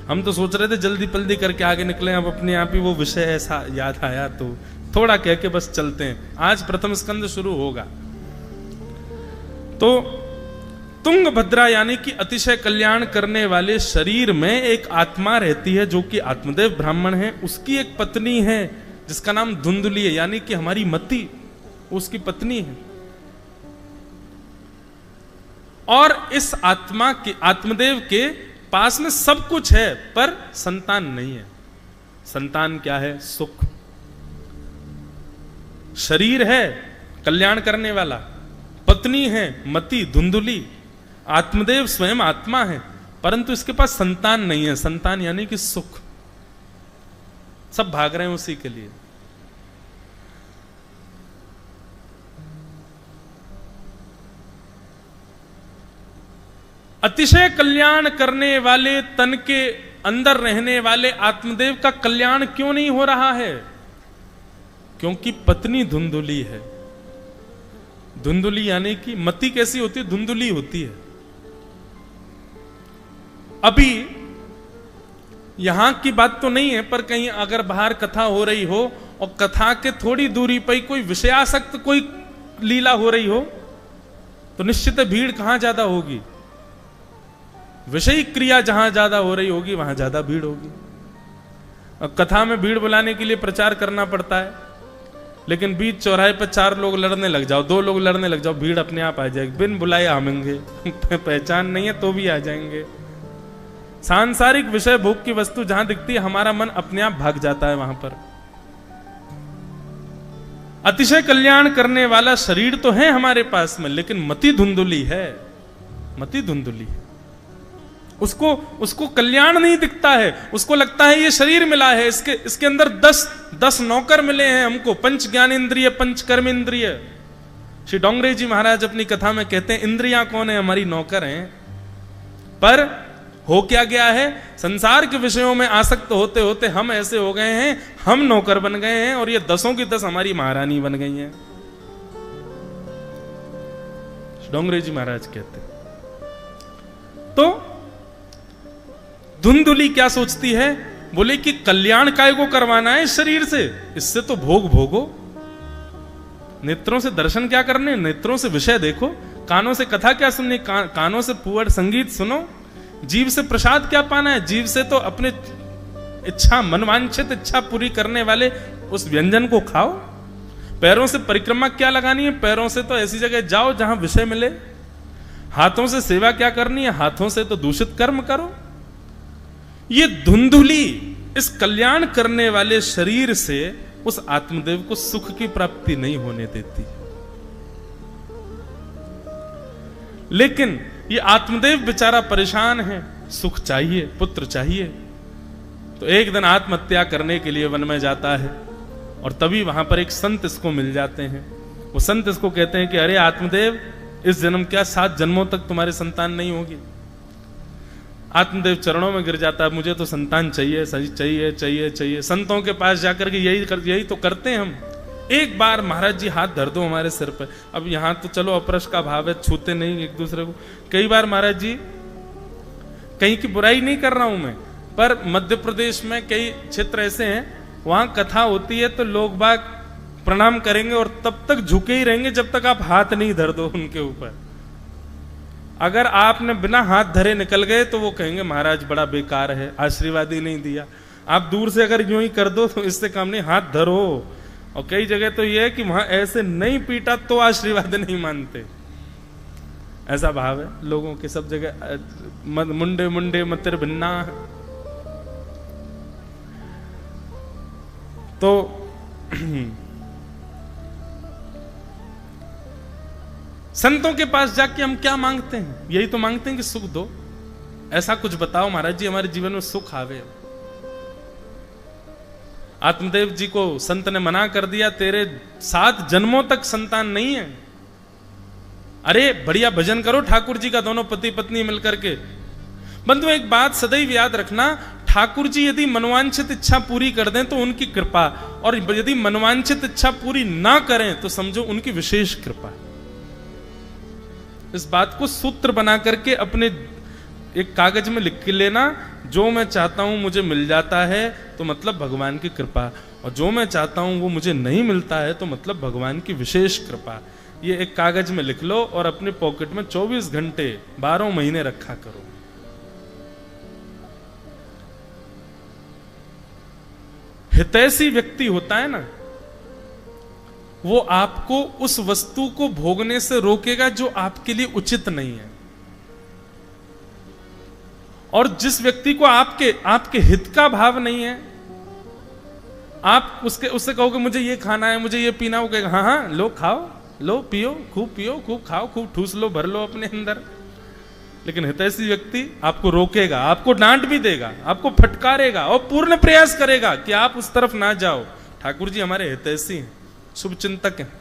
हम तो सोच रहे थे जल्दी जल्दी करके आगे निकले, अब अपने आप ही वो विषय ऐसा याद आया तो थोड़ा कह के बस चलते हैं। आज प्रथम स्कंद शुरू होगा। तो तुंगभद्रा यानी कि अतिशय कल्याण करने वाले शरीर में एक आत्मा रहती है जो कि आत्मदेव ब्राह्मण है। उसकी एक पत्नी है जिसका नाम धुंधुली है, यानी कि हमारी मति उसकी पत्नी है। और इस आत्मा के आत्मदेव के पास में सब कुछ है पर संतान नहीं है। संतान क्या है? सुख। शरीर है कल्याण करने वाला, पत्नी है मति धुंधुली, आत्मदेव स्वयं आत्मा है, परंतु इसके पास संतान नहीं है। संतान यानी कि सुख। सब भाग रहे हैं उसी के लिए। अतिशय कल्याण करने वाले तन के अंदर रहने वाले आत्मदेव का कल्याण क्यों नहीं हो रहा है? क्योंकि पत्नी धुंधुली है। धुंधुली यानी कि मति कैसी होती है? धुंधुली होती है। अभी यहां की बात तो नहीं है, पर कहीं अगर बाहर कथा हो रही हो और कथा के थोड़ी दूरी पर कोई विषयासक्त कोई लीला हो रही हो तो निश्चित भीड़ कहां ज्यादा होगी? विषय क्रिया जहां ज्यादा हो रही होगी वहां ज्यादा भीड़ होगी। और कथा में भीड़ बुलाने के लिए प्रचार करना पड़ता है, लेकिन बीच चौराहे पर 4 लोग लड़ने लग जाओ, 2 लोग लड़ने लग जाओ, भीड़ अपने आप आ जाएगी। बिन बुलाए आमेंगे पहचान नहीं है तो भी आ जाएंगे। सांसारिक विषय भोग की वस्तु जहां दिखती है हमारा मन अपने आप भाग जाता है वहां पर। अतिशय कल्याण करने वाला शरीर तो है हमारे पास में, लेकिन मति धुंधुली है। मति धुंधुली है। उसको कल्याण नहीं दिखता है। उसको लगता है ये शरीर मिला है, इसके अंदर 10 नौकर मिले हैं हमको, पंच ज्ञान इंद्रिय पंच कर्म इंद्रिय। श्री डोंगरे जी महाराज अपनी कथा में कहते हैं इंद्रियां कौन है? हमारी नौकर हैं। पर हो क्या गया है? संसार के विषयों में आसक्त होते होते हम ऐसे हो गए हैं, हम नौकर बन गए हैं और ये 10 की 10 हमारी महारानी बन गई हैं। डोंगरे जी महाराज कहते हैं। तो धुंधुली क्या सोचती है? बोले कि कल्याण काय को करवाना है इस शरीर से, इससे तो भोग भोगो। नेत्रों से दर्शन क्या करने? नेत्रों से विषय देखो। कानों से कथा क्या सुननी? कानों से पुअर संगीत सुनो। जीव से प्रसाद क्या पाना है? जीव से तो अपने इच्छा मनवांछित इच्छा पूरी करने वाले उस व्यंजन को खाओ। पैरों से परिक्रमा क्या लगानी है? पैरों से तो ऐसी जगह जाओ जहां विषय मिले। हाथों से सेवा क्या करनी है? हाथों से तो दूषित कर्म करो। ये धुंधुली इस कल्याण करने वाले शरीर से उस आत्मदेव को सुख की प्राप्ति नहीं होने देती। लेकिन ये आत्मदेव बेचारा परेशान है, सुख चाहिए, पुत्र चाहिए। तो एक दिन आत्महत्या करने के लिए वन में जाता है और तभी वहां पर एक संत इसको मिल जाते हैं। वो संत इसको कहते हैं कि अरे आत्मदेव, इस जन्म क्या 7 जन्मों तक तुम्हारी संतान नहीं होगी। आत्मदेव चरणों में गिर जाता है, मुझे तो संतान चाहिए, सही चाहिए चाहिए चाहिए। संतों के पास जाकर के यही तो करते हैं हम। एक बार महाराज जी हाथ धर दो हमारे सिर पर। अब यहां तो चलो अपरस का भाव है, छूते नहीं एक दूसरे को। कई बार महाराज जी, कहीं की बुराई नहीं कर रहा हूं मैं, पर मध्य प्रदेश में कई क्षेत्र ऐसे हैं वहां कथा होती है तो लोग बाग प्रणाम करेंगे और तब तक झुके ही रहेंगे जब तक आप हाथ नहीं धर दो उनके ऊपर। अगर आपने बिना हाथ धरे निकल गए तो वो कहेंगे महाराज बड़ा बेकार है, आशीर्वाद ही नहीं दिया। आप दूर से अगर यूं ही कर दो तो इससे काम नहीं, हाथ धरो। और कई जगह तो ये है कि वहां ऐसे नहीं पीटा तो आशीर्वाद नहीं मानते। ऐसा भाव है लोगों के सब जगह। मुंडे मुंडे मतिर भिन्ना। तो संतों के पास जाके हम क्या मांगते हैं? यही तो मांगते हैं कि सुख दो। ऐसा कुछ बताओ महाराज जी हमारे जीवन में सुख आवे। आत्मदेव जी को संत ने मना कर दिया, तेरे 7 जन्मों तक संतान नहीं है। अरे बढ़िया भजन करो ठाकुर जी का, दोनों पति पत्नी मिलकर के। बंधु एक बात सदैव याद रखना, ठाकुर जी यदि मनवांछित इच्छा पूरी कर दें तो उनकी कृपा, और यदि मनवांछित इच्छा पूरी ना करें तो समझो उनकी विशेष कृपा। इस बात को सूत्र बना करके अपने एक कागज में लिख के लेना, जो मैं चाहता हूं मुझे मिल जाता है तो मतलब भगवान की कृपा, और जो मैं चाहता हूं वो मुझे नहीं मिलता है तो मतलब भगवान की विशेष कृपा। ये एक कागज में लिख लो और अपने पॉकेट में 24 घंटे 12 महीने रखा करो। हितैषी व्यक्ति होता है ना, वो आपको उस वस्तु को भोगने से रोकेगा जो आपके लिए उचित नहीं है। और जिस व्यक्ति को आपके हित का भाव नहीं है, आप उससे कहोगे मुझे ये खाना है, मुझे ये पीना, वो कहेगा हाँ हाँ लो खाओ, लो पियो, खूब खाओ, खूब ठूस लो, भर लो अपने अंदर। लेकिन हितैषी व्यक्ति आपको रोकेगा, आपको डांट भी देगा, आपको फटकारेगा और पूर्ण प्रयास करेगा कि आप उस तरफ ना जाओ। ठाकुर जी हमारे हितैषी हैं, शुभ चिंतक हैं।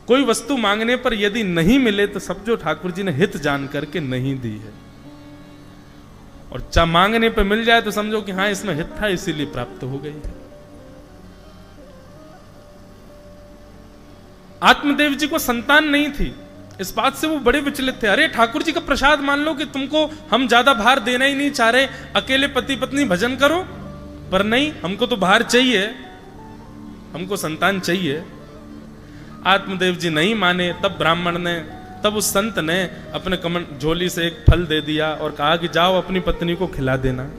कोई वस्तु मांगने पर यदि नहीं मिले तो समझो ठाकुर जी ने हित जान करके नहीं दी है, और मांगने पर मिल जाए तो समझो कि हाँ इसमें हित था इसीलिए प्राप्त हो गई है। आत्मदेव जी को संतान नहीं थी, इस बात से वो बड़े विचलित थे। अरे ठाकुर जी का प्रसाद मान लो कि तुमको हम ज्यादा भार देना ही नहीं चाह रहे, अकेले पति पत्नी भजन करो, पर नहीं, हमको तो भार चाहिए, हमको संतान चाहिए। आत्मदेव जी नहीं माने। तब उस संत ने अपने कमंड झोली से एक फल दे दिया और कहा कि जाओ अपनी पत्नी को खिला देना।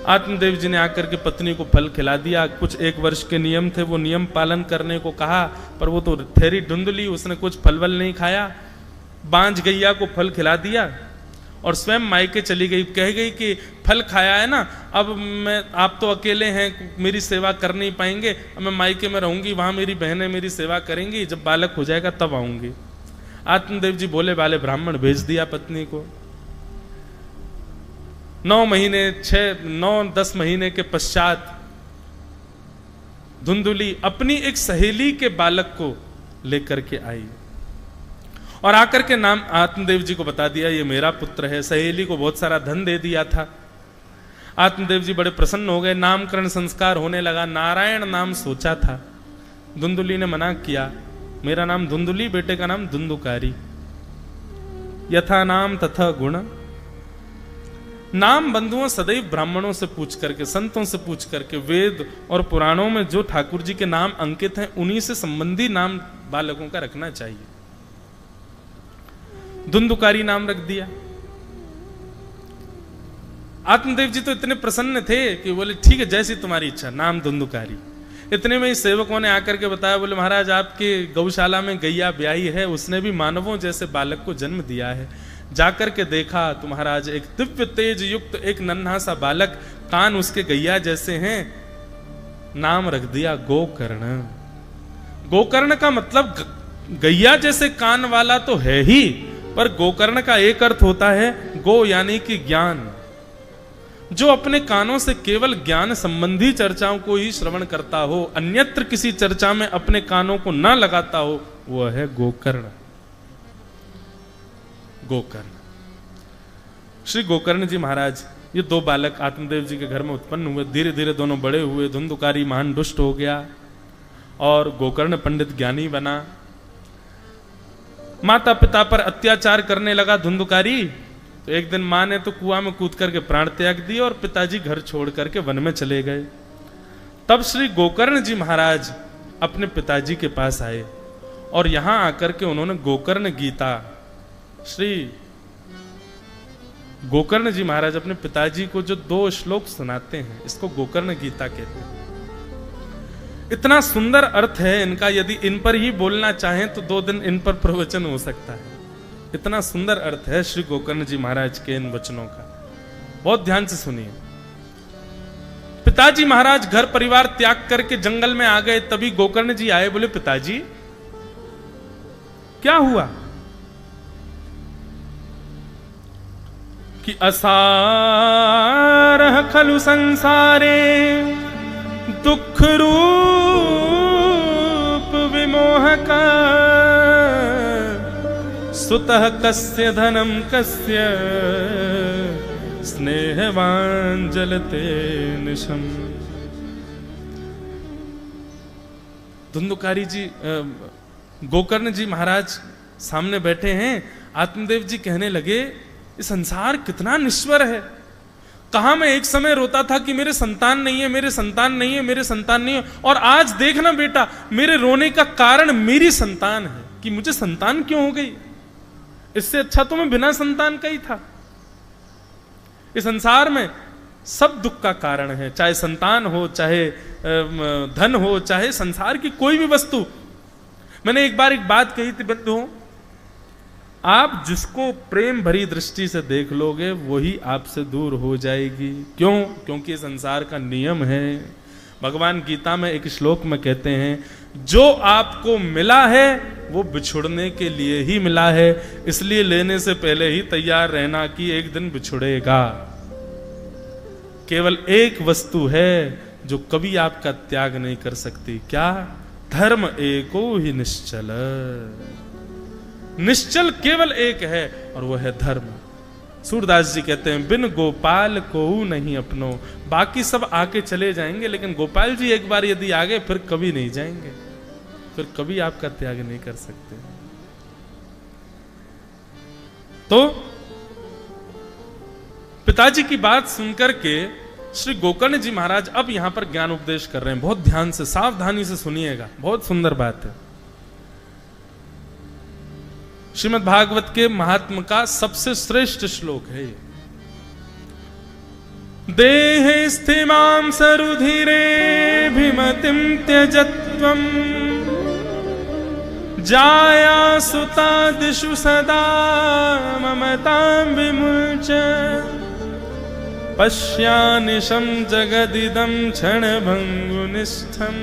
आत्मदेव जी ने आकर के पत्नी को फल खिला दिया। कुछ 1 वर्ष के नियम थे, वो नियम पालन करने को कहा, पर वो तो ठहरी धुंधली, उसने कुछ फल वल नहीं खाया। बांझ गैया को फल खिला दिया और स्वयं मायके चली गई। कह गई कि फल खाया है ना, अब आप तो अकेले हैं, मेरी सेवा कर नहीं पाएंगे, अब मैं मायके में रहूंगी, वहां मेरी बहनें मेरी सेवा करेंगी, जब बालक हो जाएगा तब आऊंगी। आत्मदेव जी भोले भाले ब्राह्मण भेज दिया पत्नी को। 9-10 महीने के पश्चात धुंधुली अपनी एक सहेली के बालक को लेकर के आई और आकर के नाम आत्मदेव जी को बता दिया, ये मेरा पुत्र है। सहेली को बहुत सारा धन दे दिया था। आत्मदेव जी बड़े प्रसन्न हो गए। नामकरण संस्कार होने लगा। नारायण नाम सोचा था। धुंधुली ने मना किया, मेरा नाम धुंधुली, बेटे का नाम धुंधुकारी। यथा नाम तथा गुण। नाम बंधुओं सदैव ब्राह्मणों से पूछ करके, संतों से पूछ करके, वेद और पुराणों में जो ठाकुर जी के नाम अंकित हैं उन्हीं से संबंधी नाम बालकों का रखना चाहिए। धुंधुकारी नाम रख दिया। आत्मदेव जी तो इतने प्रसन्न थे कि बोले ठीक है, जैसी तुम्हारी इच्छा, नाम धुंधुकारी। इतने में ही सेवकों ने आकर के बताया, बोले महाराज आपके गौशाला में गैया ब्याई है, उसने भी मानवों जैसे बालक को जन्म दिया है। जाकर के देखा तो महाराज एक दिव्य तेज युक्त एक नन्हा सा बालक, कान उसके गैया जैसे हैं। नाम रख दिया गोकर्ण। गोकर्ण का मतलब गैया जैसे कान वाला तो है ही, पर गोकर्ण का एक अर्थ होता है गो यानी कि ज्ञान। जो अपने कानों से केवल ज्ञान संबंधी चर्चाओं को ही श्रवण करता हो, अन्यत्र किसी चर्चा में अपने कानों को न लगाता हो, वह है गोकर्ण। गोकर्ण। श्री गोकर्ण जी महाराज, ये 2 बालक आत्मदेव जी के घर में उत्पन्न हुए। धीरे धीरे दोनों बड़े हुए। धुंधुकारी महान दुष्ट हो गया और गोकर्ण पंडित ज्ञानी बना। माता पिता पर अत्याचार करने लगा धुंधुकारी, तो एक दिन मां ने तो कुआं में कूद करके प्राण त्याग दिए और पिताजी घर छोड़ करके वन में चले गए। तब श्री गोकर्ण जी महाराज अपने पिताजी के पास आए और यहां आकर के उन्होंने गोकर्ण गीता, श्री गोकर्ण जी महाराज अपने पिताजी को जो 2 श्लोक सुनाते हैं, इसको गोकर्ण गीता कहते हैं। इतना सुंदर अर्थ है इनका, यदि इन पर ही बोलना चाहें तो 2 दिन इन पर प्रवचन हो सकता है। इतना सुंदर अर्थ है श्री गोकर्ण जी महाराज के इन वचनों का। बहुत ध्यान से सुनिए। पिताजी महाराज घर परिवार त्याग करके जंगल में आ गए, तभी गोकर्ण जी आए। बोले पिताजी क्या हुआ? कि असारह खलु संसारे दुख रूप विमोहका सुतः कस्य धनम कस्य स्नेहवान जलते निशम। धुंधुकारी जी, गोकर्ण जी महाराज सामने बैठे हैं। आत्मदेव जी कहने लगे ये संसार कितना निश्वर है। कहां मैं एक समय रोता था कि मेरे संतान नहीं है, मेरे संतान नहीं है, मेरे संतान नहीं है, और आज देखना बेटा, मेरे रोने का कारण मेरी संतान है कि मुझे संतान क्यों हो गई। इससे अच्छा तो मैं बिना संतान का ही था। इस संसार में सब दुख का कारण है, चाहे संतान हो, चाहे धन हो, चाहे संसार की कोई भी वस्तु। मैंने एक बार एक बात कही थी बंधुओं, आप जिसको प्रेम भरी दृष्टि से देख लोगे वही आपसे दूर हो जाएगी। क्यों? क्योंकि संसार का नियम है। भगवान गीता में एक श्लोक में कहते हैं, जो आपको मिला है वो बिछुड़ने के लिए ही मिला है, इसलिए लेने से पहले ही तैयार रहना कि एक दिन बिछुड़ेगा। केवल एक वस्तु है जो कभी आपका त्याग नहीं कर सकती, क्या? धर्म एको ही निश्चल। निश्चल केवल एक है और वह है धर्म। सूरदास जी कहते हैं, बिन गोपाल को नहीं अपनो। बाकी सब आके चले जाएंगे, लेकिन गोपाल जी एक बार यदि आ गए फिर कभी नहीं जाएंगे, फिर कभी आपका त्याग नहीं कर सकते। तो पिताजी की बात सुनकर के श्री गोकर्ण जी महाराज अब यहां पर ज्ञान उपदेश कर रहे हैं। बहुत ध्यान से, सावधानी से सुनिएगा, बहुत सुंदर बात है। श्रीमद् भागवत के महात्म का सबसे श्रेष्ठ श्लोक है ये। देह स्थिमां सरुधिरे भिमतिं त्यजत्वं जाया सुतादिषु सदा ममतां विमुच पश्यानिशं जगदिदं क्षणभङ्गुनिष्ठम्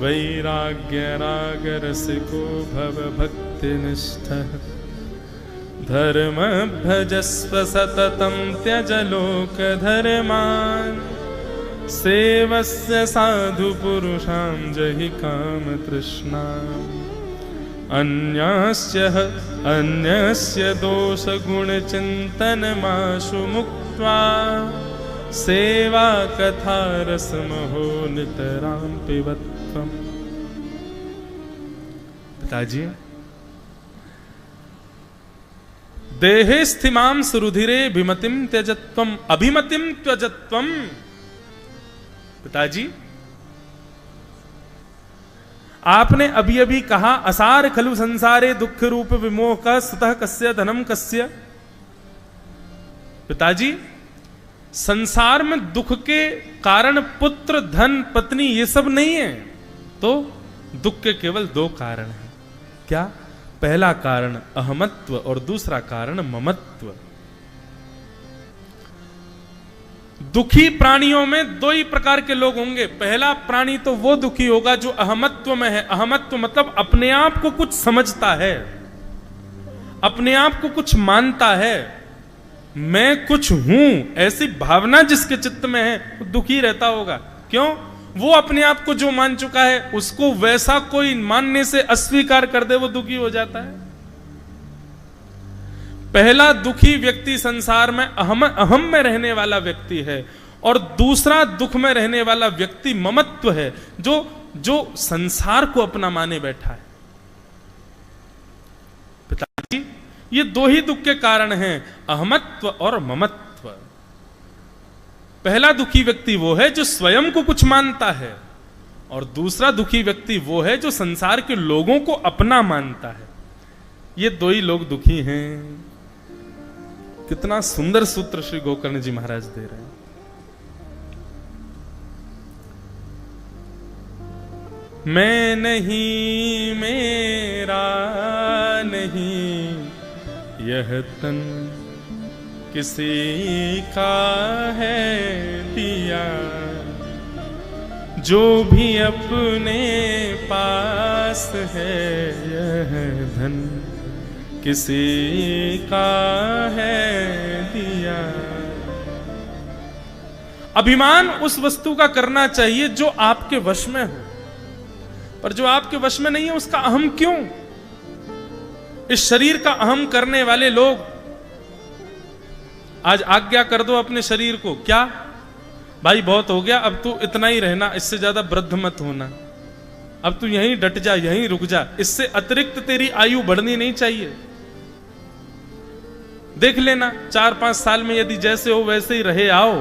वैराग्य राग रसिको भव भक्तिनिष्ठः धर्म भजस्व सततं त्यज लोक धर्मान् सेवस्य साधु पुरुषां जहि काम तृष्णाम् अन्यस्य दोष गुण चिंतनमाशु मुक्त्वा सेवा कथा रसमहो नितरां पिबत्वम्। पिताजी, देहे स्थिमां सुरुधिरे भिमतिं त्यजत्वम् अभिमतिं त्यजत्वम्। पिताजी, आपने अभी अभी कहा, असार खलु संसारे दुख रूप विमोह का सुतः कस्य धनम कस्य। पिताजी, संसार में दुख के कारण पुत्र, धन, पत्नी ये सब नहीं है। तो दुख के केवल दो कारण हैं। क्या? पहला कारण अहमत्व और दूसरा कारण ममत्व। दुखी प्राणियों में दो ही प्रकार के लोग होंगे। पहला प्राणी तो वो दुखी होगा जो अहमत्व में है। अहमत्व मतलब अपने आप को कुछ समझता है, अपने आप को कुछ मानता है, मैं कुछ हूं, ऐसी भावना जिसके चित्त में है वो दुखी रहता होगा। क्यों? वो अपने आप को जो मान चुका है उसको वैसा कोई मानने से अस्वीकार कर दे वो दुखी हो जाता है। पहला दुखी व्यक्ति संसार में अहम में रहने वाला व्यक्ति है, और दूसरा दुख में रहने वाला व्यक्ति ममत्व है, जो संसार को अपना माने बैठा है। पिताजी, ये दो ही दुख के कारण हैं, अहमत्व और ममत्व। पहला दुखी व्यक्ति वो है जो स्वयं को कुछ मानता है, और दूसरा दुखी व्यक्ति वो है जो संसार के लोगों को अपना मानता है। ये दो ही लोग दुखी हैं। कितना सुंदर सूत्र श्री गोकर्ण जी महाराज दे रहे हैं। मैं नहीं, मेरा नहीं, यह तन किसी का है दिया, जो भी अपने पास है यह धन किसी का है दिया। अभिमान उस वस्तु का करना चाहिए जो आपके वश में हो, पर जो आपके वश में नहीं है उसका अहम क्यों? इस शरीर का अहम करने वाले लोग आज आज्ञा कर दो अपने शरीर को, क्या भाई बहुत हो गया, अब तू इतना ही रहना, इससे ज्यादा वृद्ध मत होना, अब तू यहीं डट जा, यहीं रुक जा, इससे अतिरिक्त तेरी आयु बढ़नी नहीं चाहिए। देख लेना 4-5 साल में यदि जैसे हो वैसे ही रहे आओ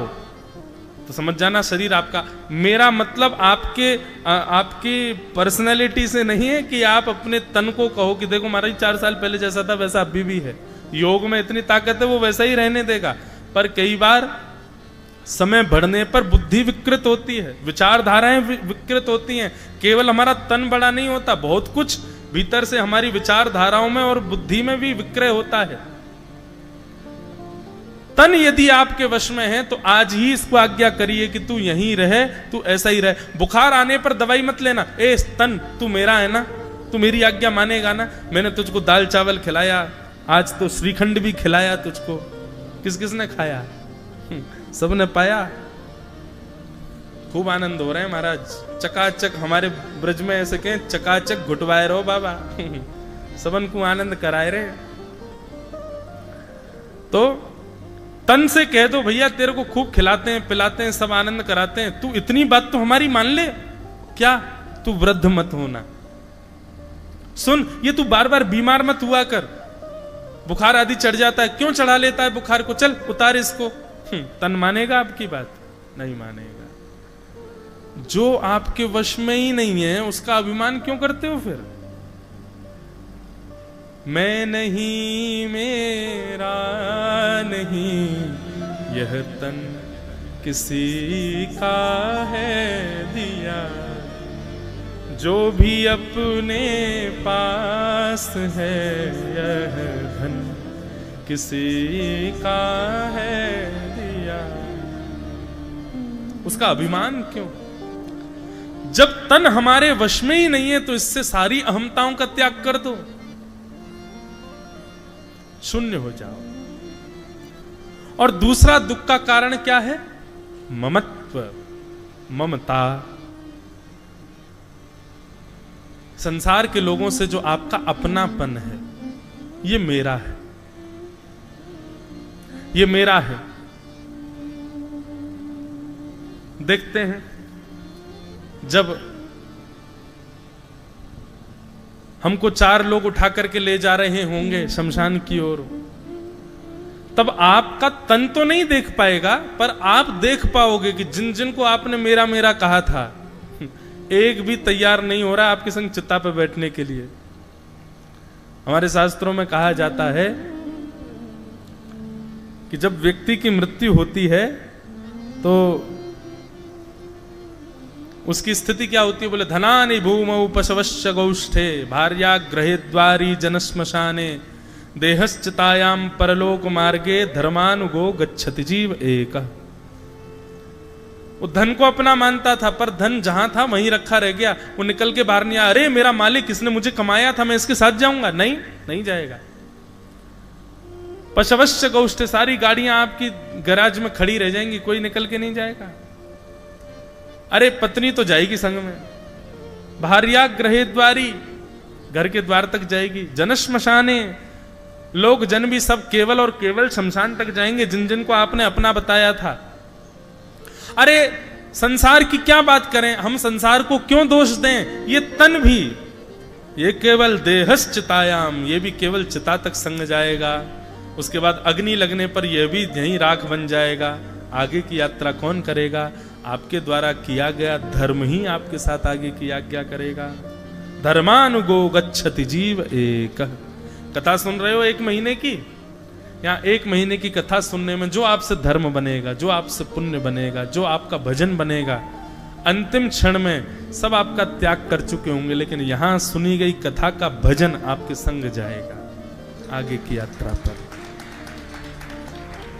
तो समझ जाना शरीर आपका। मेरा मतलब आपकी पर्सनैलिटी से नहीं है कि आप अपने तन को कहो कि देखो महाराज 4 साल पहले जैसा था वैसा अभी भी है। योग में इतनी ताकत है वो वैसा ही रहने देगा। पर कई बार समय बढ़ने पर बुद्धि विकृत होती है, विचारधाराएं विकृत होती हैं। केवल हमारा तन बड़ा नहीं होता, बहुत कुछ भीतर से हमारी विचारधाराओं में और बुद्धि में भी विक्रय होता है। तन यदि आपके वश में है तो आज ही इसको आज्ञा करिए कि तू यहीं रहे, तू ऐसा ही रहे। बुखार आने पर दवाई मत लेना। ए तन, तू मेरा है ना, तू मेरी आज्ञा मानेगा ना। मैंने तुझको दाल चावल खिलाया, आज तो श्रीखंड भी खिलाया तुझको। किस किसने खाया? सबने पाया। खूब आनंद हो रहे हैं महाराज। चकाचक हमारे ब्रज में ऐसे कहें, चकाचक घुटवाए रहो बाबा। सबन को आनंद कराए रहे। तो तन से कह दो भैया तेरे को खूब खिलाते हैं पिलाते हैं, सब आनंद कराते हैं, तू इतनी बात तो हमारी मान ले। क्या? तू वृद्ध मत होना। सुन, ये तू बार बार बीमार मत हुआ कर। बुखार आदि चढ़ जाता है, क्यों चढ़ा लेता है बुखार को? चल उतार इसको। तन मानेगा आपकी बात? नहीं मानेगा। जो आपके वश में ही नहीं है उसका अभिमान क्यों करते हो फिर? मैं नहीं, मेरा नहीं, यह तन किसी का है दिया, जो भी अपने पास है यह धन किसी का है दिया। उसका अभिमान क्यों? जब तन हमारे वश में ही नहीं है तो इससे सारी अहमताओं का त्याग कर दो, शून्य हो जाओ। और दूसरा दुख का कारण क्या है? ममत्व, ममता। संसार के लोगों से जो आपका अपनापन है, ये मेरा है, ये मेरा है। देखते हैं जब हमको 4 लोग उठा करके ले जा रहे होंगे शमशान की ओर, तब आपका तन तो नहीं देख पाएगा, पर आप देख पाओगे कि जिन जिन को आपने मेरा मेरा कहा था, एक भी तैयार नहीं हो रहा आपके संग चिता पर बैठने के लिए। हमारे शास्त्रों में कहा जाता है कि जब व्यक्ति की मृत्यु होती है तो उसकी स्थिति क्या होती है? बोले धनानि भूमौ पशवश्च गौष्ठे भार्या ग्रहे द्वारी जनश्मशाने देहश्चितायाम परलोक मार्गे धर्मानुगो गच्छति जीव एक। वो धन को अपना मानता था, पर धन जहां था वहीं रखा रह गया। वो निकल के बाहर नहीं आया। अरे मेरा मालिक इसने मुझे कमाया था, मैं इसके साथ जाऊंगा? नहीं, नहीं जाएगा। पशवश्च गौष्ठे, सारी गाड़ियां आपकी गैराज में खड़ी रह जाएंगी, कोई निकल के नहीं जाएगा। अरे पत्नी तो जाएगी संग में, भार्या ग्रहे द्वारी, घर के द्वार तक जाएगी, जनश्मशाने, लोग जन भी सब केवल और केवल शमशान तक जाएंगे जिन जिन को आपने अपना बताया था। अरे संसार की क्या बात करें, हम संसार को क्यों दोष दें? ये तन भी, ये केवल देहश्चितायाम, ये भी केवल चिता तक संग जाएगा। उसके बाद अग्नि लगने पर यह भी यहीं राख बन जाएगा। आगे की यात्रा कौन करेगा? आपके द्वारा किया गया धर्म ही आपके साथ आगे की आज्ञा करेगा। धर्मानुगो गच्छति जीव एक। कथा सुन रहे हो 1 महीने की? यहाँ 1 महीने की कथा सुनने में जो आपसे धर्म बनेगा, जो आपसे पुण्य बनेगा, जो आपका भजन बनेगा, अंतिम क्षण में सब आपका त्याग कर चुके होंगे, लेकिन यहां सुनी गई कथा का भजन आपके संग जाएगा आगे की यात्रा पर।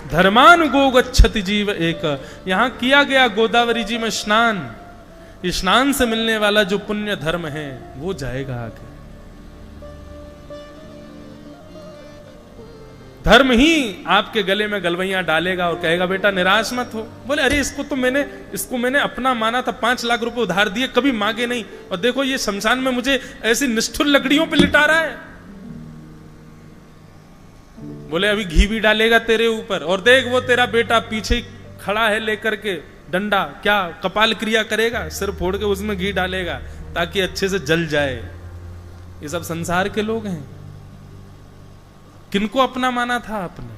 धर्मानुगो गच्छति जीव एक। यहां किया गया गोदावरी जी में स्नान, इस स्नान से मिलने वाला जो पुण्य धर्म है वो जाएगा आगे। धर्म ही आपके गले में गलवैयां डालेगा और कहेगा बेटा निराश मत हो। बोले अरे इसको मैंने अपना माना था, 5 लाख रुपए उधार दिए, कभी मांगे नहीं, और देखो ये शमशान में मुझे ऐसी निष्ठुर लकड़ियों पे लिटा रहा है। बोले अभी घी भी डालेगा तेरे ऊपर, और देख वो तेरा बेटा पीछे खड़ा है लेकर के डंडा, क्या कपाल क्रिया करेगा, सिर फोड़ के उसमें घी डालेगा ताकि अच्छे से जल जाए। ये सब संसार के लोग हैं। किनको अपना माना था आपने?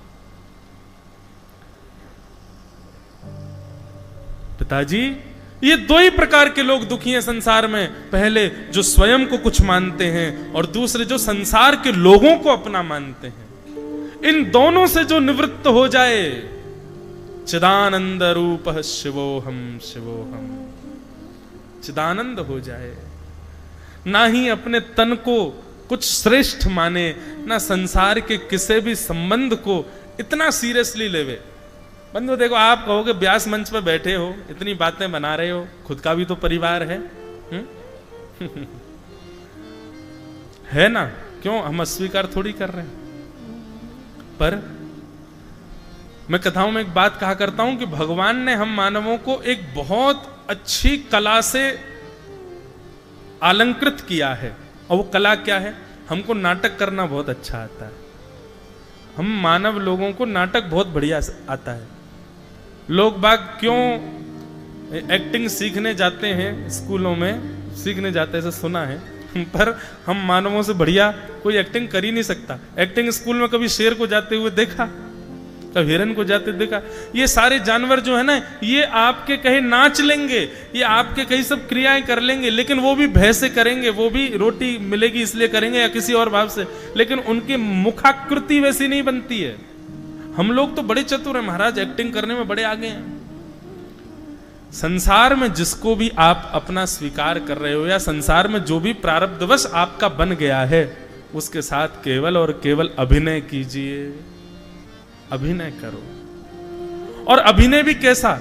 पिताजी, ये दो ही प्रकार के लोग दुखी हैं संसार में। पहले जो स्वयं को कुछ मानते हैं, और दूसरे जो संसार के लोगों को अपना मानते हैं। इन दोनों से जो निवृत्त हो जाए, चिदानंद रूप शिवोहम शिवोहम, चिदानंद हो जाए, ना ही अपने तन को कुछ श्रेष्ठ माने, ना संसार के किसी भी संबंध को इतना सीरियसली लेवे। बंधु देखो, आप कहोगे व्यास मंच पर बैठे हो, इतनी बातें बना रहे हो, खुद का भी तो परिवार है है ना? क्यों हम अस्वीकार थोड़ी कर रहे हैं। पर मैं कथाओं में एक बात कहा करता हूं कि भगवान ने हम मानवों को एक बहुत अच्छी कला से अलंकृत किया है। और वो कला क्या है? हमको नाटक करना बहुत अच्छा आता है। हम मानव लोगों को नाटक बहुत बढ़िया आता है। लोग बाग क्यों एक्टिंग सीखने जाते हैं, स्कूलों में सीखने जाते हैं, ऐसा सुना है, पर हम मानवों से बढ़िया कोई एक्टिंग कर ही नहीं सकता। एक्टिंग स्कूल में कभी शेर को जाते हुए देखा, कभी हिरन को जाते देखा? ये सारे जानवर जो है ना, ये आपके कहीं नाच लेंगे, ये आपके कहीं सब क्रियाएं कर लेंगे, लेकिन वो भी भय से करेंगे, वो भी रोटी मिलेगी इसलिए करेंगे या किसी और भाव से, लेकिन उनकी मुखाकृति वैसी नहीं बनती है। हम लोग तो बड़े चतुर हैं महाराज, एक्टिंग करने में बड़े आगे हैं। संसार में जिसको भी आप अपना स्वीकार कर रहे हो, या संसार में जो भी प्रारब्धवश आपका बन गया है, उसके साथ केवल और केवल अभिनय कीजिए, अभिनय करो। और अभिनय भी कैसा?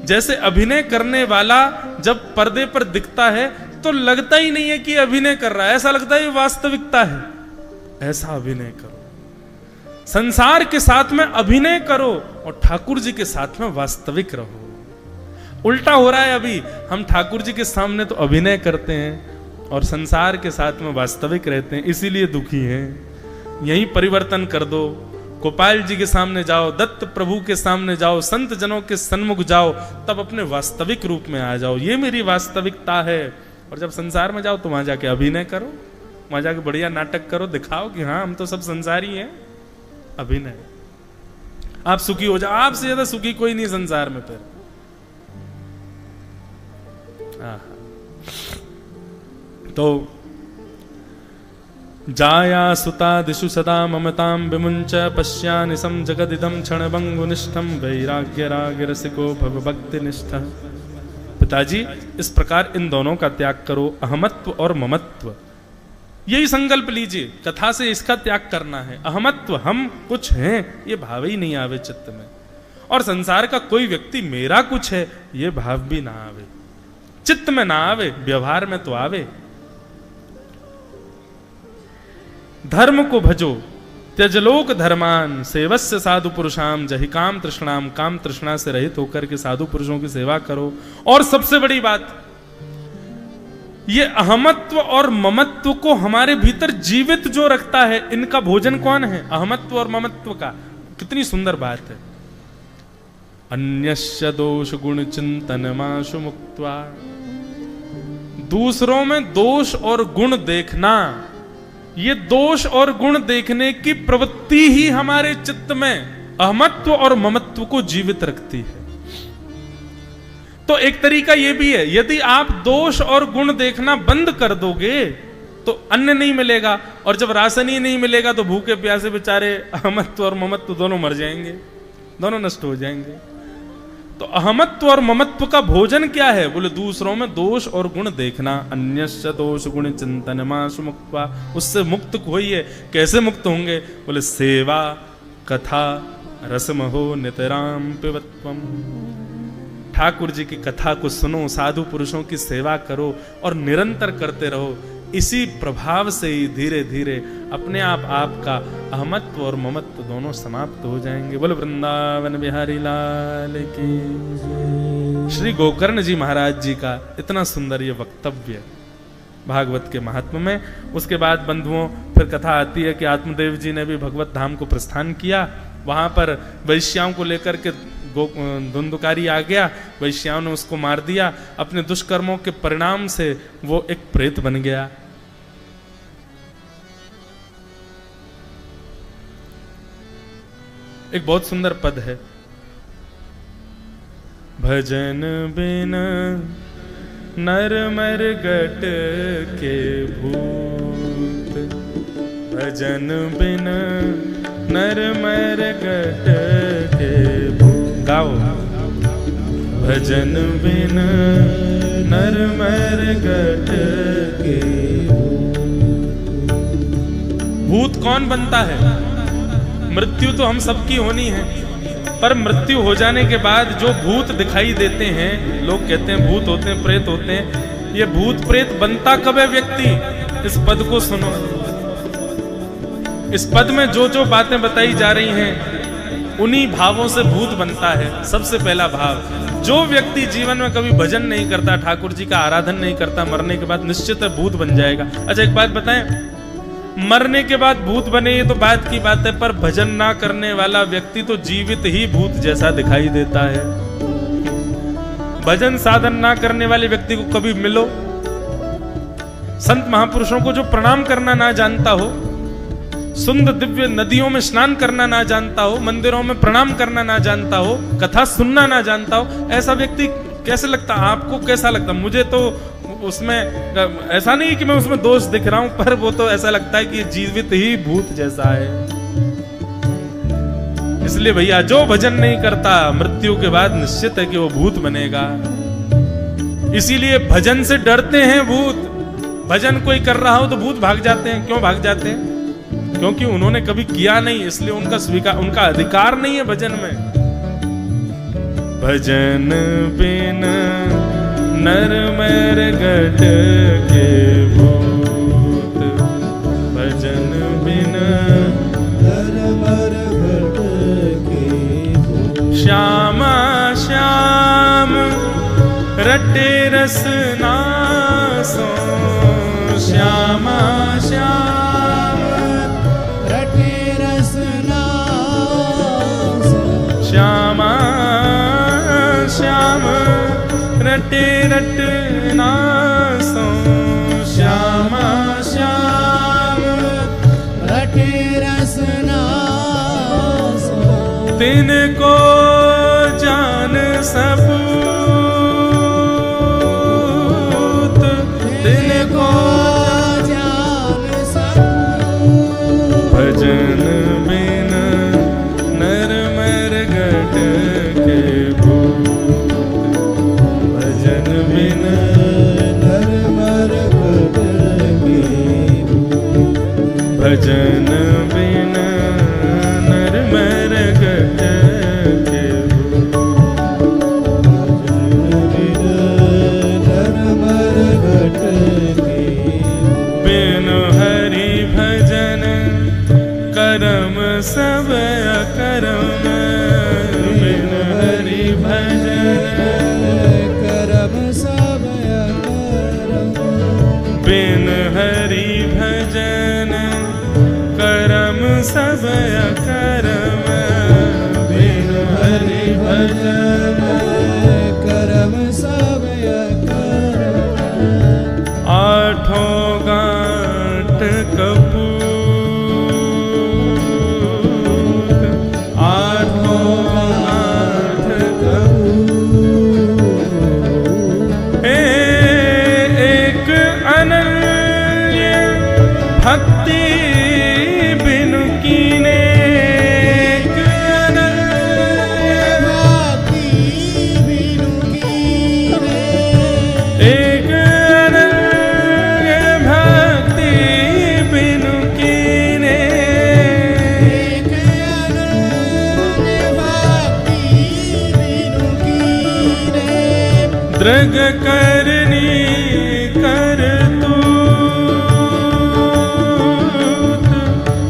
जैसे अभिनय करने वाला जब पर्दे पर दिखता है तो लगता ही नहीं है कि अभिनय कर रहा है, ऐसा लगता है ये वास्तविकता है। ऐसा अभिनय करो, संसार के साथ में अभिनय करो और ठाकुर जी के साथ में वास्तविक रहो। उल्टा हो रहा है अभी, हम ठाकुर जी के सामने तो अभिनय करते हैं और संसार के साथ में वास्तविक रहते हैं, इसीलिए दुखी हैं। यही परिवर्तन कर दो। गोपाल जी के सामने जाओ, दत्त प्रभु के सामने जाओ, संत जनों के सन्मुख जाओ, तब अपने वास्तविक रूप में आ जाओ, ये मेरी वास्तविकता है। और जब संसार में जाओ तो वहां जाके अभिनय करो, वहां जाके बढ़िया नाटक करो, दिखाओ कि हाँ हम तो सब संसारी हैं। अभिनय, आप सुखी हो जाओ। आपसे ज्यादा सुखी कोई नहीं संसार में। फिर तो जाया सुता दिशु सदा ममतां विमुंच पश्यानि सम जगदिदं क्षणभंगुनिष्ठं वैराग्य राग रसिको भव भक्ति निष्ठ। पिताजी, इस प्रकार इन दोनों का त्याग करो, अहमत्व और ममत्व। यही संकल्प लीजिए, कथा से इसका त्याग करना है। अहमत्व, हम कुछ हैं, ये भाव ही नहीं आवे चित्त में। और संसार का कोई व्यक्ति मेरा कुछ है, ये भाव भी ना आवे, चित्त में ना आवे, व्यवहार में तो आवे। धर्म को भजो, त्यजलोक धर्मान, सेवस्य साधु पुरुषाम, जहि काम तृष्णाम, काम तृष्णा से रहित होकर के साधु पुरुषों की सेवा करो। और सबसे बड़ी बात, ये अहमत्व और ममत्व को हमारे भीतर जीवित जो रखता है, इनका भोजन कौन है? अहमत्व और ममत्व का। कितनी सुंदर बात है। अन्यस्य दोष गुण चिंतन माशु मुक्त्वा, दूसरों में दोष और गुण देखना, ये दोष और गुण देखने की प्रवृत्ति ही हमारे चित्त में अहमत्व और ममत्व को जीवित रखती है। तो एक तरीका यह भी है, यदि आप दोष और गुण देखना बंद कर दोगे तो अन्न नहीं मिलेगा, और जब राशन ही नहीं मिलेगा तो भूखे प्यासे बेचारे अहमत्व और ममत्व दोनों मर जाएंगे, दोनों नष्ट हो जाएंगे। तो अहमत्व और ममत्व का भोजन क्या है? बोले दूसरों में दोष और गुण देखना। अन्यस्य दोष गुण चिंतन माशु मुक्त्वा, उससे मुक्त होइए। कैसे मुक्त होंगे? बोले सेवा कथा रसमहो नितराम पिबत्वम। ठाकुर जी की कथा को सुनो, साधु पुरुषों की सेवा करो और निरंतर करते रहो। इसी प्रभाव से ही धीरे धीरे अपने आप आपका अहमत्व और ममत्व दोनों समाप्त हो जाएंगे। बोले वृंदावन बिहारी लाल की। श्री गोकर्ण जी महाराज जी का इतना सुंदर ये वक्तव्य भागवत के महात्म में। उसके बाद बंधुओं फिर कथा आती है कि आत्मदेव जी ने भी भगवत धाम को प्रस्थान किया। वहां पर वैश्याओं को लेकर के धुंधुकारी आ गया, वैश्याओं ने उसको मार दिया। अपने दुष्कर्मों के परिणाम से वो एक प्रेत बन गया। एक बहुत सुंदर पद है भजन बिन नर मरगट के भूत, भजन बिन नर मरगट के भूत। गाओ। भजन बिन नर मरगट के भूत कौन बनता है? मृत्यु तो हम सबकी होनी है, पर मृत्यु हो जाने के बाद जो भूत दिखाई देते हैं, लोग कहते हैं भूत होते हैं, प्रेत होते हैं। ये भूत प्रेत बनता कब है व्यक्ति? इस पद को सुनो। इस पद में जो जो बातें बताई जा रही हैं, उन्हीं भावों से भूत बनता है। सबसे पहला भाव, जो व्यक्ति जीवन में कभी भजन नहीं करता, ठाकुर जी का आराधन नहीं करता, मरने के बाद निश्चित है भूत बन जाएगा। अच्छा एक बात बताएं, मरने के बाद भूत बने ये तो बात की बात है, पर भजन ना करने वाला व्यक्ति तो जीवित ही भूत जैसा दिखाई देता है। भजन साधन ना करने वाले व्यक्ति को कभी मिलो, संत महापुरुषों को जो प्रणाम करना ना जानता हो, सुंदर दिव्य नदियों में स्नान करना ना जानता हो, मंदिरों में प्रणाम करना ना जानता हो, कथा सुनना ना जानता हो, ऐसा व्यक्ति कैसे लगता? आपको कैसा लगता? मुझे तो उसमें ऐसा नहीं कि मैं उसमें दोष दिख रहा हूं, पर वो तो ऐसा लगता है कि जीवित ही भूत जैसा है। इसलिए भैया जो भजन नहीं करता, मृत्यु के बाद निश्चित है कि वो भूत बनेगा। इसीलिए भजन से डरते हैं भूत। भजन कोई कर रहा हो तो भूत भाग जाते हैं। क्यों भाग जाते हैं? क्योंकि उन्होंने कभी किया नहीं, इसलिए उनका अधिकार नहीं है भजन में। भजन बिन नर मरगट के भूत, भजन बिन नर मरगट के भूत। श्यामा श्याम रटे रसनासो, श्यामा श्याम रटे रसनासो, श्यामा श्याम रटे रटनासो, श्यामा श्याम रटे रसनासो। तिनको जान सबूत, तिनको जान सबूत। भजन बिन नर मरगट के भूत, भजन बिन नर मरगट के भूत, भजन बिन नर मरगट के भूत, नर मरगट के। बिन हरि भजन करम सब अकरम, बिन हरि भजन करम सब अकरम, बिन हरि भजन करम सब अकरम, बिन हरि भजन करम सब अकरम। आठों गांठ कपूत, आठों गांठ कपूत। एक अनन्य भक्ति बिनु कीने, एक अनन्य भक्ति बिनु कीने, एक अनन्य भक्ति बिनु कीने, एक अनन्य भक्ति बिनु कीने। दृग करनी कर तू,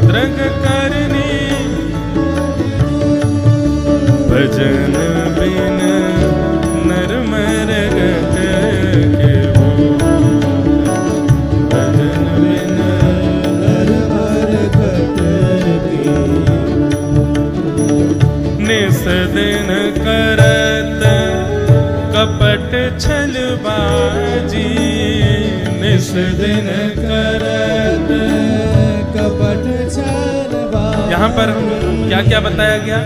दृग करनी। भजन बिन नर मरगट के भूत, भजन बिन नर मरगट के भूत। निस दिन करत कपट छलबाजी, निस दिन करत कपट छलबाजी। यहाँ पर क्या क्या बताया गया?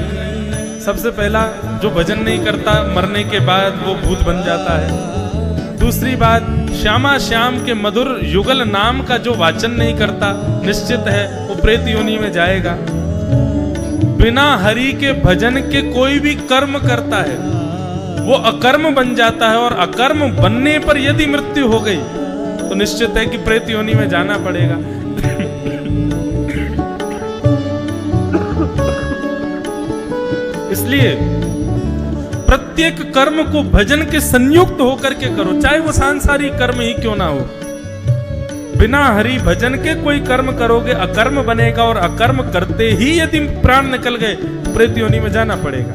सबसे पहला, जो भजन नहीं करता मरने के बाद वो भूत बन जाता है। दूसरी बात, श्यामा श्याम के मधुर युगल नाम का जो वाचन नहीं करता, निश्चित है वो प्रेत योनि में जाएगा। बिना हरि के भजन के कोई भी कर्म करता है वो अकर्म बन जाता है, और अकर्म बनने पर यदि मृत्यु हो गई तो निश्चित है कि प्रेत योनि में जाना पड़ेगा। इसलिए प्रत्येक कर्म को भजन के संयुक्त होकर के करो, चाहे वो सांसारिक कर्म ही क्यों ना हो। बिना हरि भजन के कोई कर्म करोगे अकर्म बनेगा, और अकर्म करते ही यदि प्राण निकल गए प्रेत योनि में जाना पड़ेगा।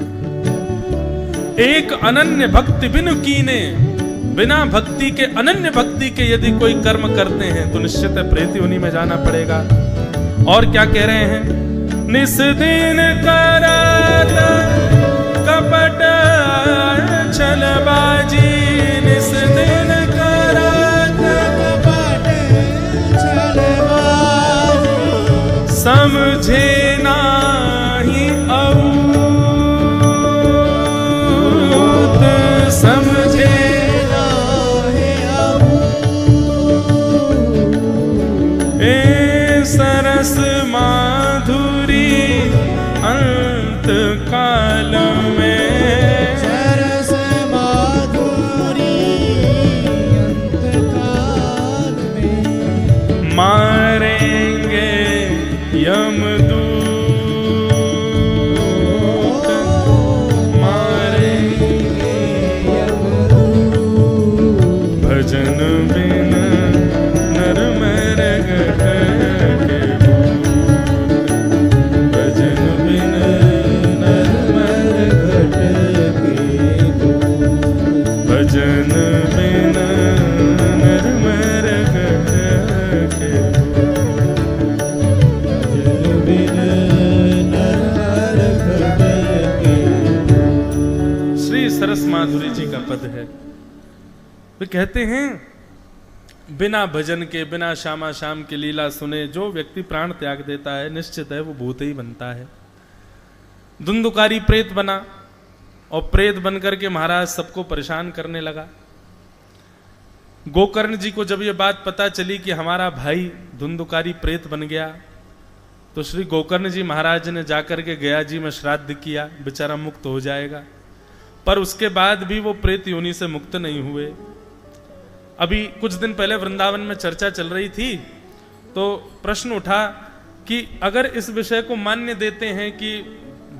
एक अनन्य भक्ति बिनु कीने, बिना भक्ति के, अनन्य भक्ति के यदि कोई कर्म करते हैं तो निश्चित है प्रेत योनि में जाना पड़ेगा। और क्या कह रहे हैं? निस दिन करत कपट छलबाजी, निस दिन करत कपट छलबाजी, समझे नाही अभूत, समझे नाही अभूत, ए सरस माधुरी अंत काल में, सरस माधुरी अंत काल में, मारेंगे यमदूत, मारेंगे यमदूत, भजन बिन नर मर गए, भजन बिन नर मर घटे, भजन बिन नर मर घटे, भजन बिन नर घटे। श्री सरस माधुरी जी का पद है। वे कहते हैं बिना भजन के, बिना श्यामा श्याम की लीला सुने जो व्यक्ति प्राण त्याग देता है निश्चित है वो भूत ही बनता है। धुंधुकारी प्रेत बना, और प्रेत बनकर के महाराज सबको परेशान करने लगा। गोकर्ण जी को जब ये बात पता चली कि हमारा भाई धुंधुकारी प्रेत बन गया, तो श्री गोकर्ण जी महाराज ने जाकर के गया जी में श्राद्ध किया, बेचारा मुक्त हो जाएगा। पर उसके बाद भी वो प्रेत योनि से मुक्त नहीं हुए। अभी कुछ दिन पहले वृंदावन में चर्चा चल रही थी, तो प्रश्न उठा कि अगर इस विषय को मान्य देते हैं कि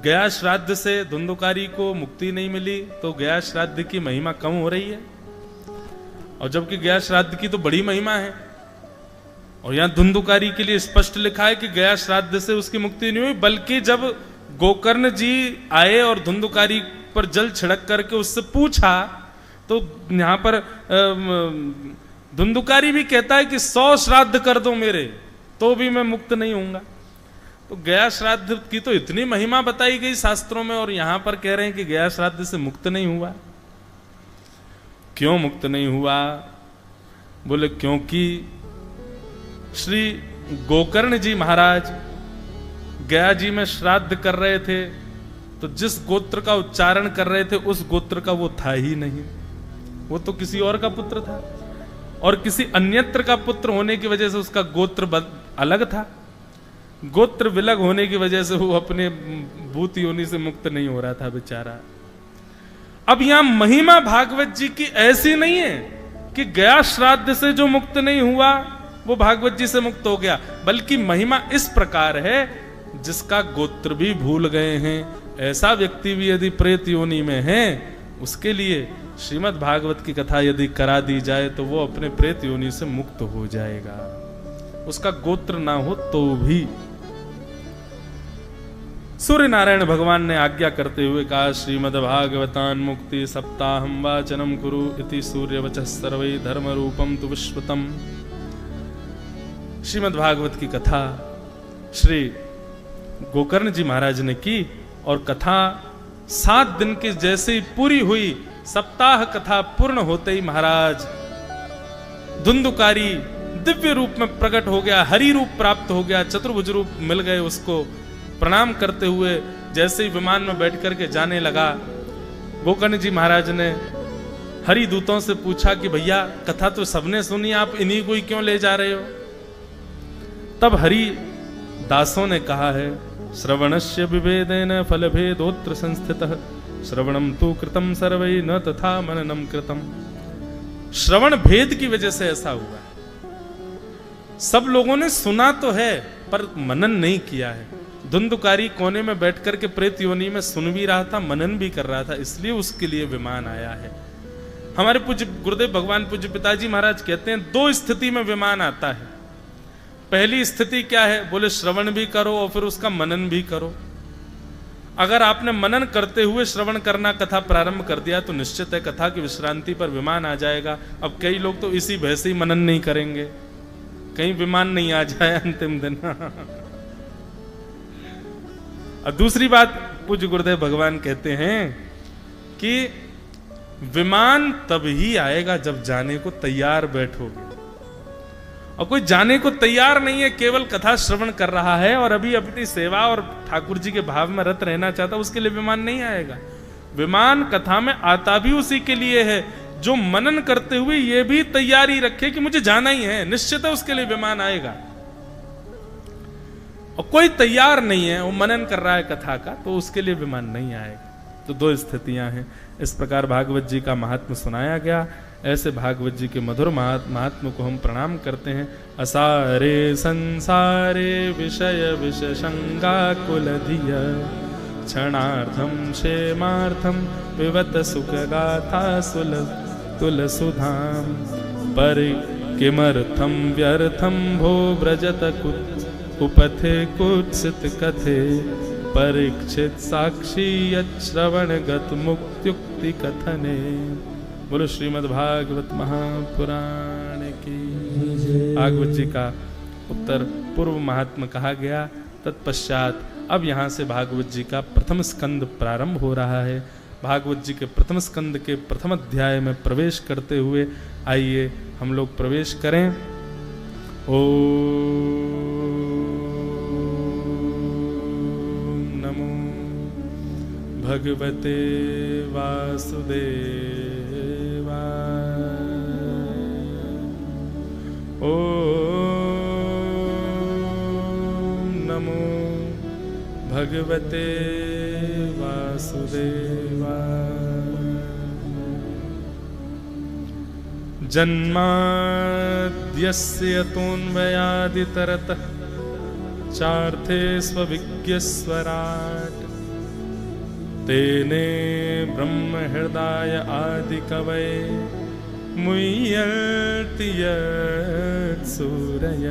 गया श्राद्ध से धुंधुकारी को मुक्ति नहीं मिली, तो गया श्राद्ध की महिमा कम हो रही है, और जबकि गया श्राद्ध की तो बड़ी महिमा है। और यहां धुंधुकारी के लिए स्पष्ट लिखा है कि गया श्राद्ध से उसकी मुक्ति नहीं हुई, बल्कि जब गोकर्ण जी आए और धुंधुकारी पर जल छिड़क करके उससे पूछा, तो यहां पर धुंधुकारी भी कहता है कि 100 श्राद्ध कर दो मेरे, तो भी मैं मुक्त नहीं होऊंगा। तो गया श्राद्ध की तो इतनी महिमा बताई गई शास्त्रों में, और यहां पर कह रहे हैं कि गया श्राद्ध से मुक्त नहीं हुआ। क्यों मुक्त नहीं हुआ? बोले क्योंकि श्री गोकर्ण जी महाराज गया जी में श्राद्ध कर रहे थे, तो जिस गोत्र का उच्चारण कर रहे थे उस गोत्र का वो था ही नहीं, वो तो किसी और का पुत्र था, और किसी अन्यत्र का पुत्र होने की वजह से उसका गोत्र अलग था। गोत्र विलग होने की वजह से वो अपने भूत योनि से मुक्त नहीं हो रहा था बेचारा। अब यहां महिमा भागवत जी की ऐसी नहीं है कि गया श्राद्ध से जो मुक्त नहीं हुआ वो भागवत जी से मुक्त हो गया, बल्कि महिमा इस प्रकार है जिसका गोत्र भी भूल गए हैं, ऐसा व्यक्ति भी यदि प्रेत योनि में है, उसके लिए श्रीमद् भागवत की कथा यदि करा दी जाए तो वो अपने प्रेत योनि से मुक्त हो जाएगा, उसका गोत्र ना हो तो भी। सूर्य नारायण भगवान ने आज्ञा करते हुए कहा, श्रीमद् भागवतान मुक्ति सप्ताहम वाचनम कुरु इति सूर्य वचः सर्वै धर्म रूपम तु विश्वतम। श्रीमद् भागवत की कथा श्री गोकर्ण जी महाराज ने की, और कथा 7 दिन के जैसे ही पूरी हुई, सप्ताह कथा पूर्ण होते ही महाराज धुंधुकारी दिव्य रूप में प्रकट हो गया, हरि रूप प्राप्त हो गया, चतुर्भुज रूप मिल गए उसको। प्रणाम करते हुए जैसे ही विमान में बैठ करके जाने लगा, गोकर्ण जी महाराज ने हरि दूतों से पूछा कि भैया कथा तो सबने सुनी, आप इन्हीं को ही क्यों ले जा रहे हो? तब हरि दासों ने कहा है, श्रवणस्य विभेदेन फलभेदोत्र संस्थितः श्रवणम तु कृतम सर्वै न तथा मननम कृतम। श्रवण भेद की वजह से ऐसा हुआ है। सब लोगों ने सुना तो है पर मनन नहीं किया है। धुंधकारी कोने में बैठ करके प्रेत योनि में सुन भी रहा था, मनन भी कर रहा था, इसलिए उसके लिए विमान आया है। हमारे पूज्य गुरुदेव भगवान पूज्य पिताजी महाराज कहते हैं 2 स्थिति में विमान आता है। पहली स्थिति क्या है? बोले श्रवण भी करो और फिर उसका मनन भी करो। अगर आपने मनन करते हुए श्रवण करना कथा प्रारंभ कर दिया तो निश्चित है कथा की विश्रांति पर विमान आ जाएगा। अब कई लोग तो इसी भय से ही मनन नहीं करेंगे, कहीं विमान नहीं आ जाए अंतिम दिन। और दूसरी बात पूज्य गुरुदेव भगवान कहते हैं कि विमान तब ही आएगा जब जाने को तैयार बैठोगे। और कोई जाने को तैयार नहीं है, केवल कथा श्रवण कर रहा है और अभी अपनी सेवा और ठाकुर जी के भाव में रत रहना चाहता, उसके लिए विमान नहीं आएगा। विमान कथा में आता भी उसी के लिए है जो मनन करते हुए ये भी तैयारी रखे कि मुझे जाना ही है, निश्चित है उसके लिए विमान आएगा। और कोई तैयार नहीं है, वो मनन कर रहा है कथा का, तो उसके लिए विमान नहीं आएगा। तो 2 स्थितियां हैं। इस प्रकार भागवत जी का महात्म्य सुनाया गया। ऐसे भागवत जी के मधुर महात्म्य को हम प्रणाम करते हैं। असारे संसारे विषय विषशंगा कुलधिय क्षणार्थम क्षेमार्थम पिबत सुख गाथा तुलसुधाम पर किमर्थम व्यर्थम भो व्रजत उपथे कुत्सित कथे परीक्षित साक्षी श्रवण गत मुक्त्युक्ति कथने। बोलो श्रीमद् भागवत महापुराण की। भागवत जी का उत्तर पूर्व महात्मा कहा गया। तत्पश्चात अब यहाँ से भागवत जी का प्रथम स्कंद प्रारंभ हो रहा है। भागवत जी के प्रथम स्कंद के प्रथम अध्याय में प्रवेश करते हुए आइए हम लोग प्रवेश करें। ओम नमो भगवते वासुदेवाय। ओम नमो भगवते वासुदेवाय। जन्माद्यस्य यतोऽन्वयादितरतः चार्थे स्वविज्ञस्वराट् तेने ब्रह्म हृदय आदि कवये मुह्यन्ति यत्सूरय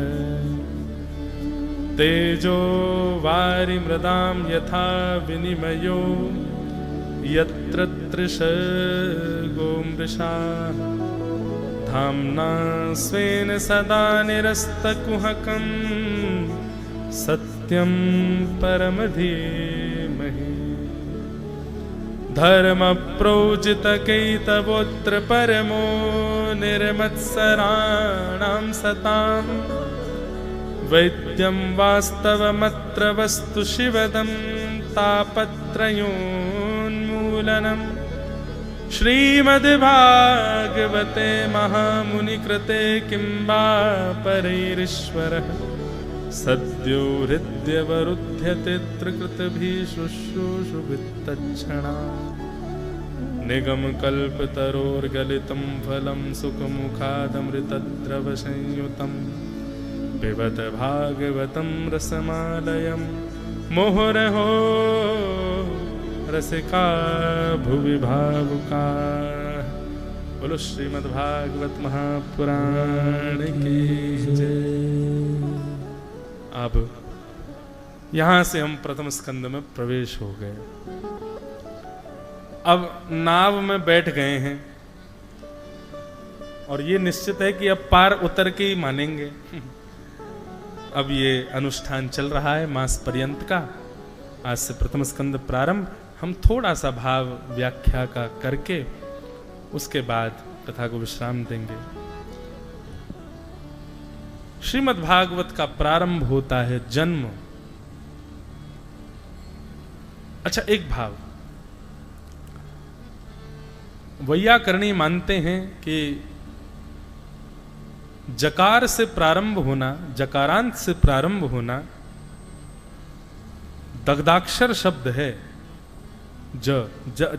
तेजो वारिमृदां यथा विनिमयो यत्र तृषगो मृषा धाम्ना स्वेन सदा निरस्तकुहकं सत्यं परम धीमहि धर्म प्रोजितकैतवोत्र परमो निर्मत्सराणां सतां वैद्यं वास्तवमत्र वस्तु शिवदं तापत्रयोन्मूलनम्। श्रीमद्भागवते महामुनिकृते किं वा परैरीश्वरः सद्यो हृद्यवरुध्यते त्रिकृतभिः शुश्रूषुभिस्तत्क्षणा निगमकल्पतरोर्गलितं फलं सुखमुखादमृतद्रवसंयुतं पिबत भागवतं रसमालयं मुहुरहो रसिका भुवि भावुका। बोलो श्रीमद् भागवत महापुराण की जय। अब यहां से हम प्रथम स्कंद में प्रवेश हो गए। अब नाव में बैठ गए हैं और ये निश्चित है कि अब पार उतर के ही मानेंगे। अब ये अनुष्ठान चल रहा है मास पर्यंत का। आज से प्रथम स्कंद प्रारंभ। हम थोड़ा सा भाव व्याख्या का करके उसके बाद कथा को विश्राम देंगे। श्रीमद् भागवत का प्रारंभ होता है जन्म अच्छा, एक भाव वैयाकरणी मानते हैं कि जकार से प्रारंभ होना, जकारांत से प्रारंभ होना दग्धाक्षर शब्द है।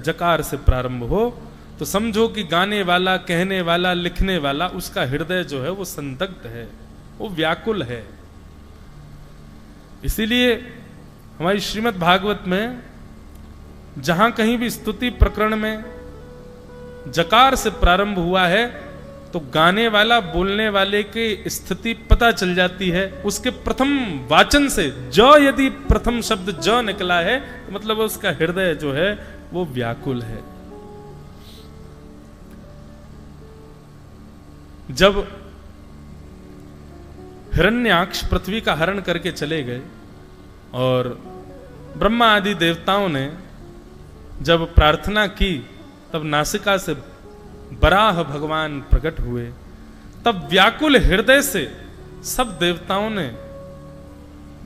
जकार से प्रारंभ हो तो समझो कि गाने वाला, कहने वाला, लिखने वाला, उसका हृदय जो है वो संदग्ध है, वो व्याकुल है। इसीलिए हमारी श्रीमद् भागवत में जहां कहीं भी स्तुति प्रकरण में जकार से प्रारंभ हुआ है तो गाने वाला, बोलने वाले की स्थिति पता चल जाती है। उसके प्रथम वाचन से ज यदि प्रथम शब्द ज निकला है तो मतलब उसका हृदय जो है वो व्याकुल है। जब हिरण्याक्ष पृथ्वी का हरण करके चले गए और ब्रह्मा आदि देवताओं ने जब प्रार्थना की, तब नासिका से बराह भगवान प्रकट हुए। तब व्याकुल हृदय से सब देवताओं ने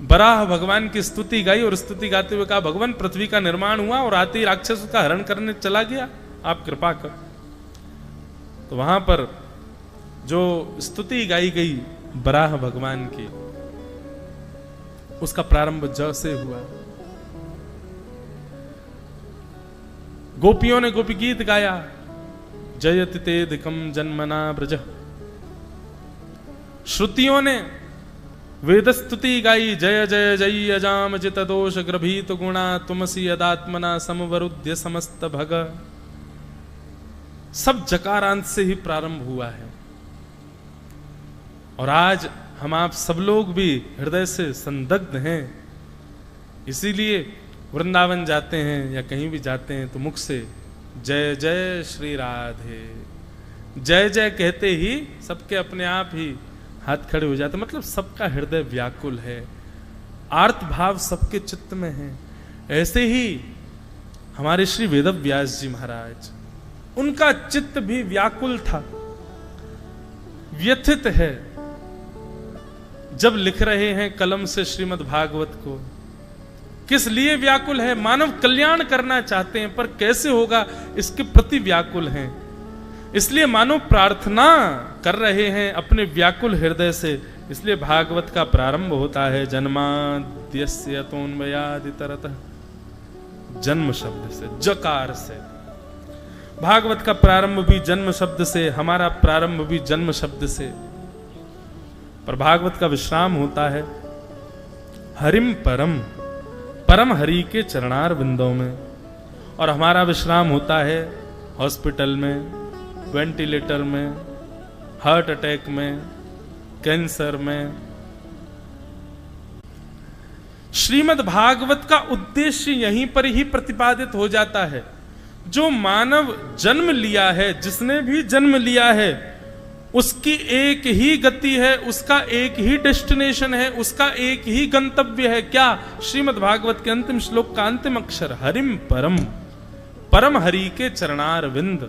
बराह भगवान की स्तुति गाई और स्तुति गाते हुए कहा, भगवान पृथ्वी का निर्माण हुआ और आते ही राक्षस का हरण करने चला गया, आप कृपा कर। तो वहां पर जो स्तुति गाई गई बराह भगवान की, उसका प्रारंभ ज से हुआ। गोपियों ने गोपी गीत गाया, जयति तेधिकम जन्मना ब्रज। श्रुतियों ने वेद स्तुति गाई, जय जय जय अजाम जित दोष ग्रभीत गुणा तुमसी यदात्मना समवरुद्य समस्त भग। सब जकारांत से ही प्रारंभ हुआ है। और आज हम आप सब लोग भी हृदय से संदग्ध हैं। इसीलिए वृंदावन जाते हैं या कहीं भी जाते हैं तो मुख से जय जय श्री राधे, जय जय कहते ही सबके अपने आप ही हाथ खड़े हो जाते, मतलब सबका हृदय व्याकुल है, आर्त भाव सबके चित्त में है। ऐसे ही हमारे श्री वेदव्यास जी महाराज, उनका चित्त भी व्याकुल था, व्यथित है। जब लिख रहे हैं कलम से श्रीमद् भागवत को, किस लिए व्याकुल है? मानव कल्याण करना चाहते हैं, पर कैसे होगा इसके प्रति व्याकुल हैं। इसलिए मानव प्रार्थना कर रहे हैं अपने व्याकुल हृदय से। इसलिए भागवत का प्रारंभ होता है जन्माद्यस्य तोन्मयादितरतः, जन्म शब्द से, जकार से। भागवत का प्रारंभ भी जन्म शब्द से, हमारा प्रारंभ भी जन्म शब्द से। पर भागवत का विश्राम होता है हरिम परम, परम हरि के चरणार बिंदों में। और हमारा विश्राम होता है हॉस्पिटल में, वेंटिलेटर में, हार्ट अटैक में, कैंसर में। श्रीमद् भागवत का उद्देश्य यहीं पर ही प्रतिपादित हो जाता है। जो मानव जन्म लिया है, जिसने भी जन्म लिया है, उसकी एक ही गति है, उसका एक ही डेस्टिनेशन है, उसका एक ही गंतव्य है। क्या? श्रीमद् भागवत के अंतिम श्लोक का अंतिम अक्षर हरिम परम, परम हरि के चरणार विंद।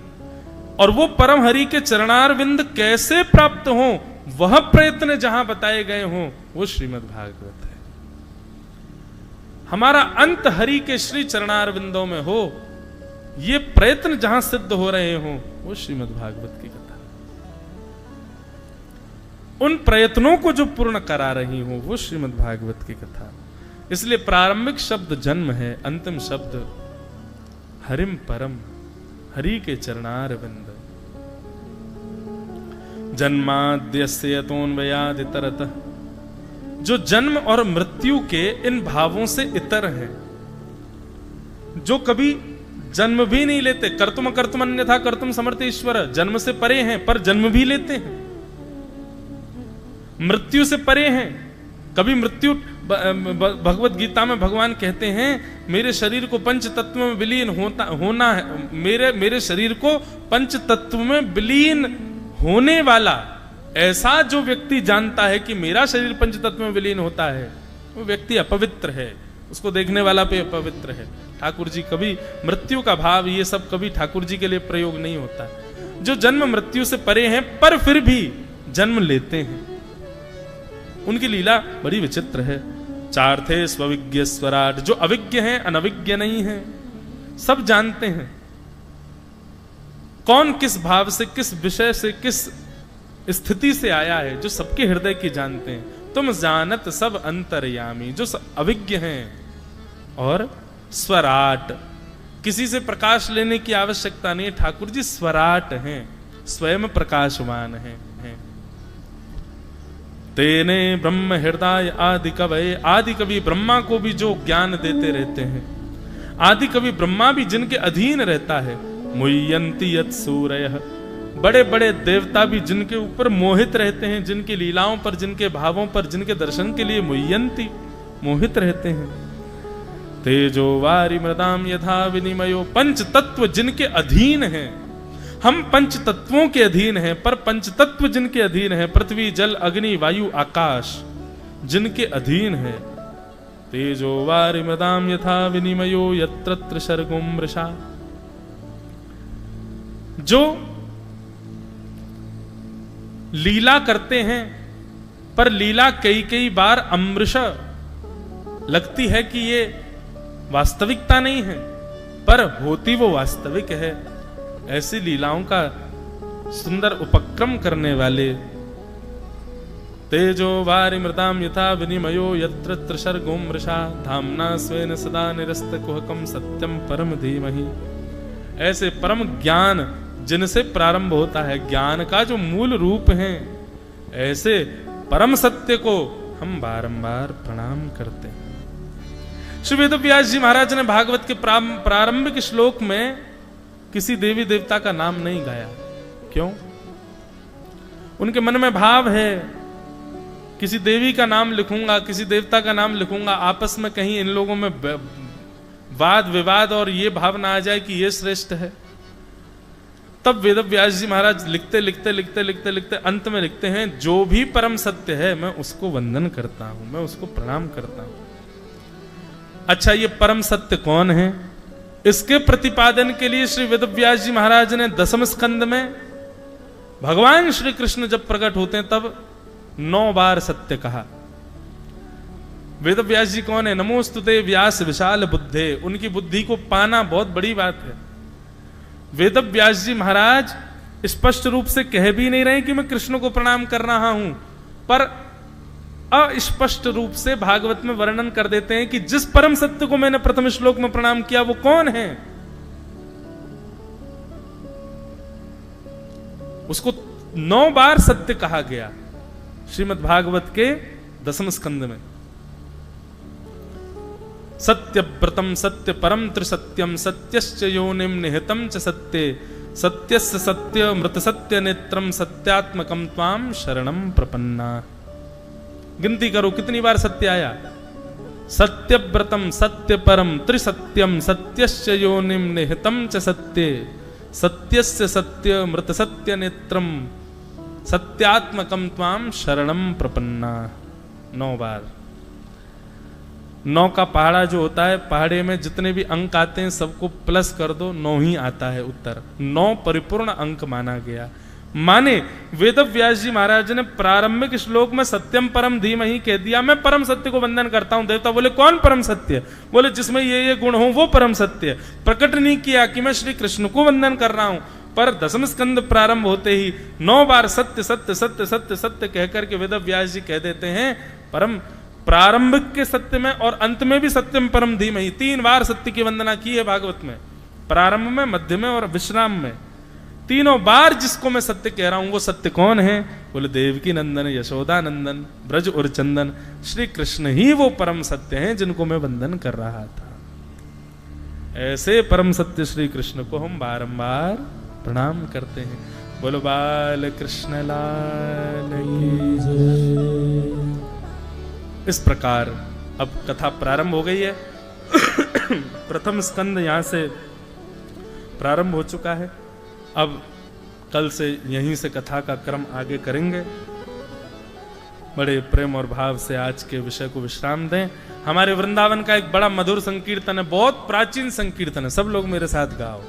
और वो परम हरि के चरणार विंद कैसे प्राप्त हो, वह प्रयत्न जहां बताए गए हों, वो श्रीमद् भागवत है। हमारा अंत हरि के श्री चरणार विंदों में हो, ये प्रयत्न जहां सिद्ध हो रहे हों, वो श्रीमद् भागवत की कथा। उन प्रयत्नों को जो पूर्ण करा रही हूं, वो श्रीमद् भागवत की कथा। इसलिए प्रारंभिक शब्द जन्म है, अंतिम शब्द हरिम परम, हरि के चरणार विंद। जन्माद्यस्य यतोन्वयादितरतः, जो जन्म और मृत्यु के इन भावों से इतर हैं, जो कभी जन्म भी नहीं लेते। कर्तुम कर्तुम अन्यथा कर्तुम समर्थ ईश्वर, जन्म से परे हैं पर जन्म भी लेते हैं, मृत्यु से परे हैं। कभी मृत्यु, भगवत गीता में भगवान कहते हैं मेरे शरीर को पंच तत्व में विलीन होना है, मेरे शरीर को पंच तत्व में विलीन होने वाला ऐसा जो व्यक्ति जानता है कि मेरा शरीर पंच तत्व में विलीन होता है, वो व्यक्ति अपवित्र है, उसको देखने वाला पे अपवित्र है। ठाकुर जी कभी मृत्यु का भाव, ये सब कभी ठाकुर जी के लिए प्रयोग नहीं होता। जो जन्म मृत्यु से परे हैं पर फिर भी जन्म लेते हैं, उनकी लीला बड़ी विचित्र है। चार थे स्वविज्ञ स्वराट, जो अविज्ञ हैं, अनविज्ञ नहीं हैं, सब जानते हैं कौन किस भाव से, किस विषय से, किस स्थिति से आया है, जो सबके हृदय की जानते हैं। तुम जानत सब अंतर्यामी, जो अविज्ञ हैं, और स्वराट, किसी से प्रकाश लेने की आवश्यकता नहीं। ठाकुर जी स्वराट हैं, स्वयं प्रकाशवान हैं। तेने ब्रह्म हृदय आदि कवये, आदि कवि ब्रह्मा को भी जो ज्ञान देते रहते हैं, आदि कवि ब्रह्मा भी जिनके अधीन रहता है। मुह्यन्ति यत् सूरयः, बड़े बड़े देवता भी जिनके ऊपर मोहित रहते हैं, जिनकी लीलाओं पर, जिनके भावों पर, जिनके दर्शन के लिए मुह्यन्ति, मोहित रहते हैं। तेजो वारि मृदाम यथा विनिमयो, पंच तत्व जिनके अधीन हैं। हम पंच तत्वों के अधीन हैं, पर पंच तत्व जिनके अधीन है, पृथ्वी जल अग्नि वायु आकाश जिनके अधीन है। तेजो वारि मृदाम यथा विनिमयो यत्र तत्र सर्गो मृषा, जो लीला करते हैं, पर लीला कई कई बार अमृष लगती है कि ये वास्तविकता नहीं है, पर होती वो वास्तविक है। ऐसी लीलाओं का सुंदर उपक्रम करने वाले। तेजो वारि मृदाम यथा विनिमयो यत्र तत्र सर्गो मृषा, धाम्ना स्वेन सदा निरस्तकुहकं सत्यम परम धीमहि। ऐसे परम ज्ञान जिनसे प्रारंभ होता है, ज्ञान का जो मूल रूप है, ऐसे परम सत्य को हम बारंबार प्रणाम करते हैं। श्री वेदव्यास जी महाराज ने भागवत के प्रारंभिक श्लोक में किसी देवी देवता का नाम नहीं गाया। क्यों? उनके मन में भाव है किसी देवी का नाम लिखूंगा, किसी देवता का नाम लिखूंगा, आपस में कहीं इन लोगों में वाद विवाद और ये भावना आ जाए कि ये श्रेष्ठ है। तब वेदव्यास जी महाराज लिखते लिखते लिखते लिखते लिखते अंत में लिखते हैं, जो भी परम सत्य है मैं उसको वंदन करता हूं, मैं उसको प्रणाम करता हूं। अच्छा, ये परम सत्य कौन है? इसके प्रतिपादन के लिए श्री वेदव्यास जी महाराज ने 10वें स्कंद में भगवान श्री कृष्ण जब प्रकट होते हैं तब 9 बार सत्य कहा। वेदव्यास जी कौन है? नमोस्तुते व्यास विशाल बुद्धे, उनकी बुद्धि को पाना बहुत बड़ी बात है। वेदव्यास जी महाराज स्पष्ट रूप से कह भी नहीं रहे कि मैं कृष्ण को प्रणाम कर रहा हूं, पर अस्पष्ट रूप से भागवत में वर्णन कर देते हैं कि जिस परम सत्य को मैंने प्रथम श्लोक में प्रणाम किया वो कौन है। उसको 9 बार सत्य कहा गया श्रीमद् भागवत के 10वें स्कंद में। सत्य व्रतम सत्य परम त्रिसत्यम सत्यश्च योनिम निहितम च सत्ये सत्यस्य सत्य मृत सत्य नेत्रम सत्यात्मकम त्वाम शरणम प्रपन्ना। गिनती करो कितनी बार सत्य आया। सत्य व्रतम सत्य परम त्रिसत्यम सत्यश्च योनिम निहितम च सत्ये सत्यस्य सत्य मृत सत्य नेत्रम सत्यात्मकम त्वाम शरणम प्रपन्ना। 9 बार। 9 का पहाड़ा जो होता है, पहाड़े में जितने भी अंक आते हैं सबको प्लस कर दो, 9 ही आता है उत्तर। 9 परिपूर्ण अंक माना गया। माने वेदव्यास जी महाराज ने प्रारंभिक श्लोक में सत्यम परम धीमहि कह दिया, मैं परम सत्य को वंदन करता हूं। देवता बोले कौन परम सत्य? बोले जिसमें ये गुण हो वो परम सत्य। प्रकट नहीं किया कि मैं श्री कृष्ण को वंदन कर रहा हूं, पर 10वें स्कंद प्रारंभ होते ही 9 बार सत्य सत्य सत्य सत्य सत्य कहकर के वेदव्यास जी कह देते हैं परम प्रारंभिक के सत्य में और अंत में भी सत्यम परम धीमहि। 3 बार सत्य की वंदना की है भागवत में, प्रारंभ में, मध्य में और विश्राम में। तीनों बार जिसको मैं सत्य कह रहा हूं वो सत्य कौन है? बोले देवकी नंदन यशोदा नंदन ब्रज और चंदन, श्री कृष्ण ही वो परम सत्य हैं जिनको मैं वंदन कर रहा था। ऐसे परम सत्य श्री कृष्ण को हम बारंबार प्रणाम करते हैं। बोलो बाल कृष्ण लाल की जय। इस प्रकार अब कथा प्रारंभ हो गई है। प्रथम स्कंद यहां से प्रारंभ हो चुका है। अब कल से यहीं से कथा का क्रम आगे करेंगे। बड़े प्रेम और भाव से आज के विषय को विश्राम दें। हमारे वृंदावन का एक बड़ा मधुर संकीर्तन है, बहुत प्राचीन संकीर्तन है, सब लोग मेरे साथ गाओ।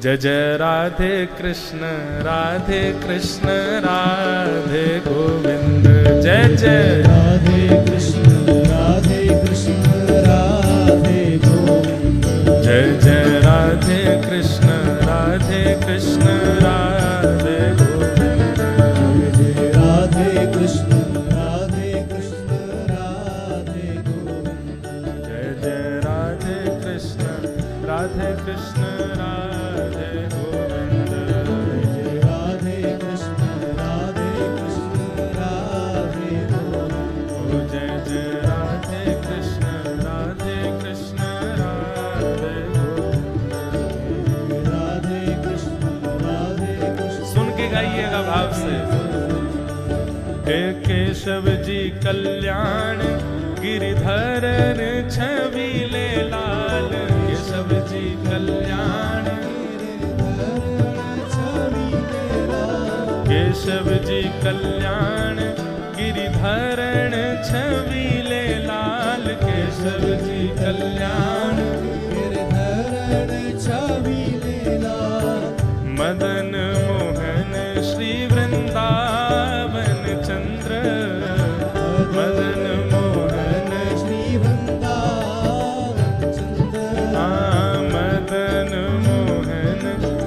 जय जय राधे कृष्ण राधे गोविंद, जय जय राधे कृष्ण राधे केशव जी कल्याण गिरिधरन छबीले लाल। केशव जी कल्याण केशव जी कल्याण गिरिधरण छबीले लाल। केशव जी कल्याण गिरिधरण छबीले लाल। मदन मोहन श्री वृंदावन चंद्र। मदन मोहन श्री वृंदावन चंद्र। मदन मोहन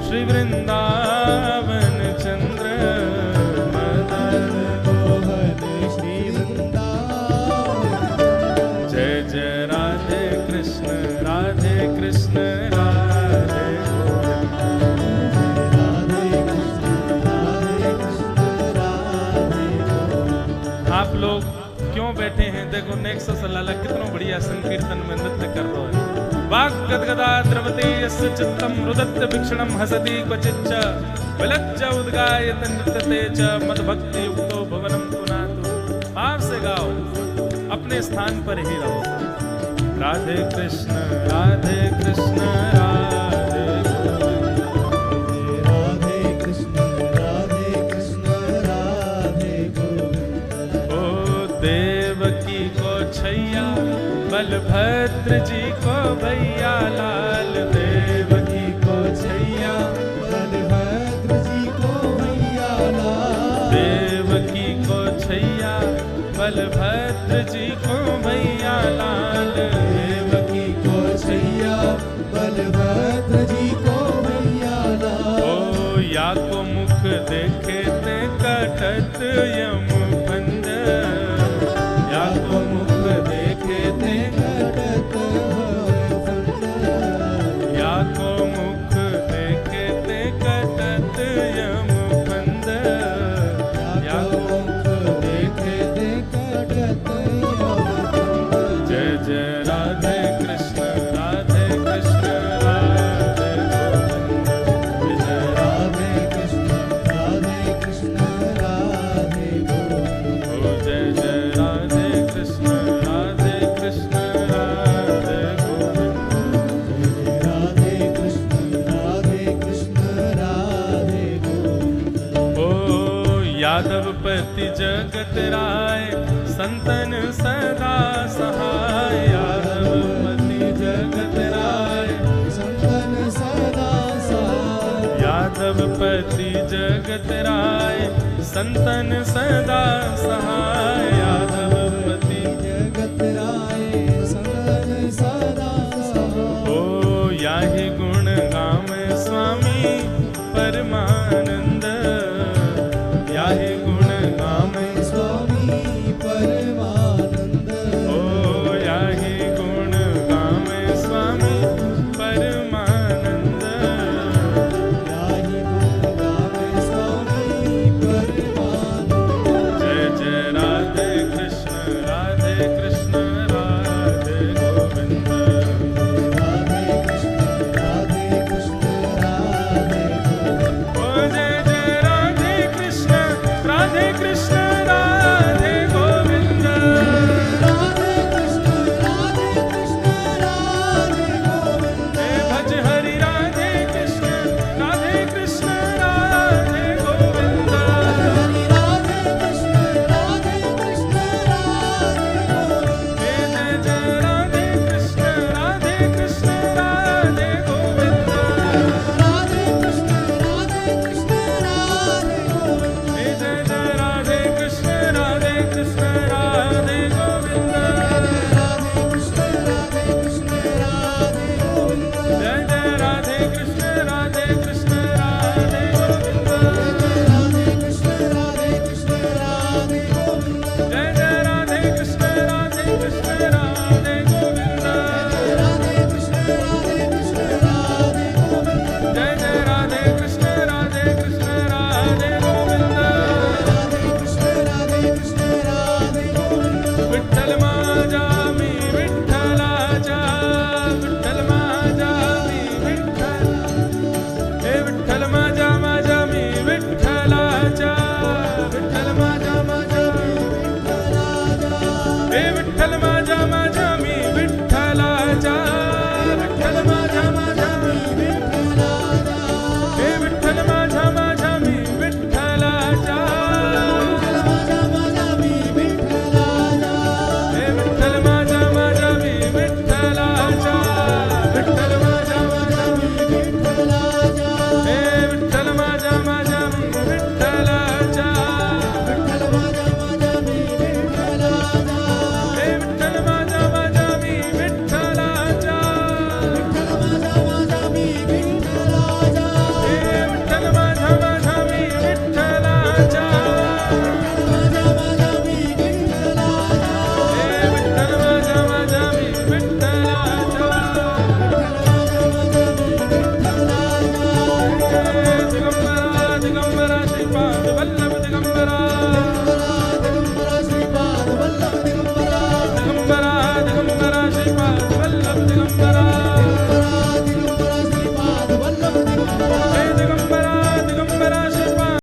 श्री वृंदावन चंद्र। मदन मोहन श्री वृंदावन। जय जय राधे कृष्ण राधे कृष्ण राधे राधे कृष्ण राधे। आप लोग क्यों बैठे हैं? देखो नेक्सस लाला कितना बढ़िया संकीर्तन में नृत्य कर रहे हैं। वाक् गदगदा द्रवते यस्य चित्तम रुदत्त भिक्षणम हसति क्वचिच्च विलज्ज उद्गायत नृत्यते च मद्भक्ति युक्तो भवनम पुनातु। भाव से गाओ, अपने स्थान पर ही रहो। राधे कृष्ण राधे कृष्ण राधे राधे कृष्ण राधे गोविंद। ओ देवकी को छैया बलभद्र जी को भैया लाल। देवकी को छैया बलभद्र जी को भैया लाल। देवकी को छैया बलभद्र जी को भैया लाल। देवकी को छैया बलभद्र जी को भैया लाल। ओ या को मुख देखे ते कटत यम फंद। या को मुख देखे ते कटत फंद। या को मुख देखे ते कटत यम फंद। या को मुख देखे ते कटत जय जय राधे कृष्ण राधे कृष्ण राधे गोविंद। जय राधे कृष्ण राधे गोविंद। ओ जय जय राधे कृष्ण राधे कृष्ण राधे गोविंद। राधे कृष्ण राधे गोविंद। ओ यादवपति जगत राय संतन सदा सहाय। यादवपति जगत राय संतन सदा सहाय। यादवपति जगत राय संतन सदा सहाय।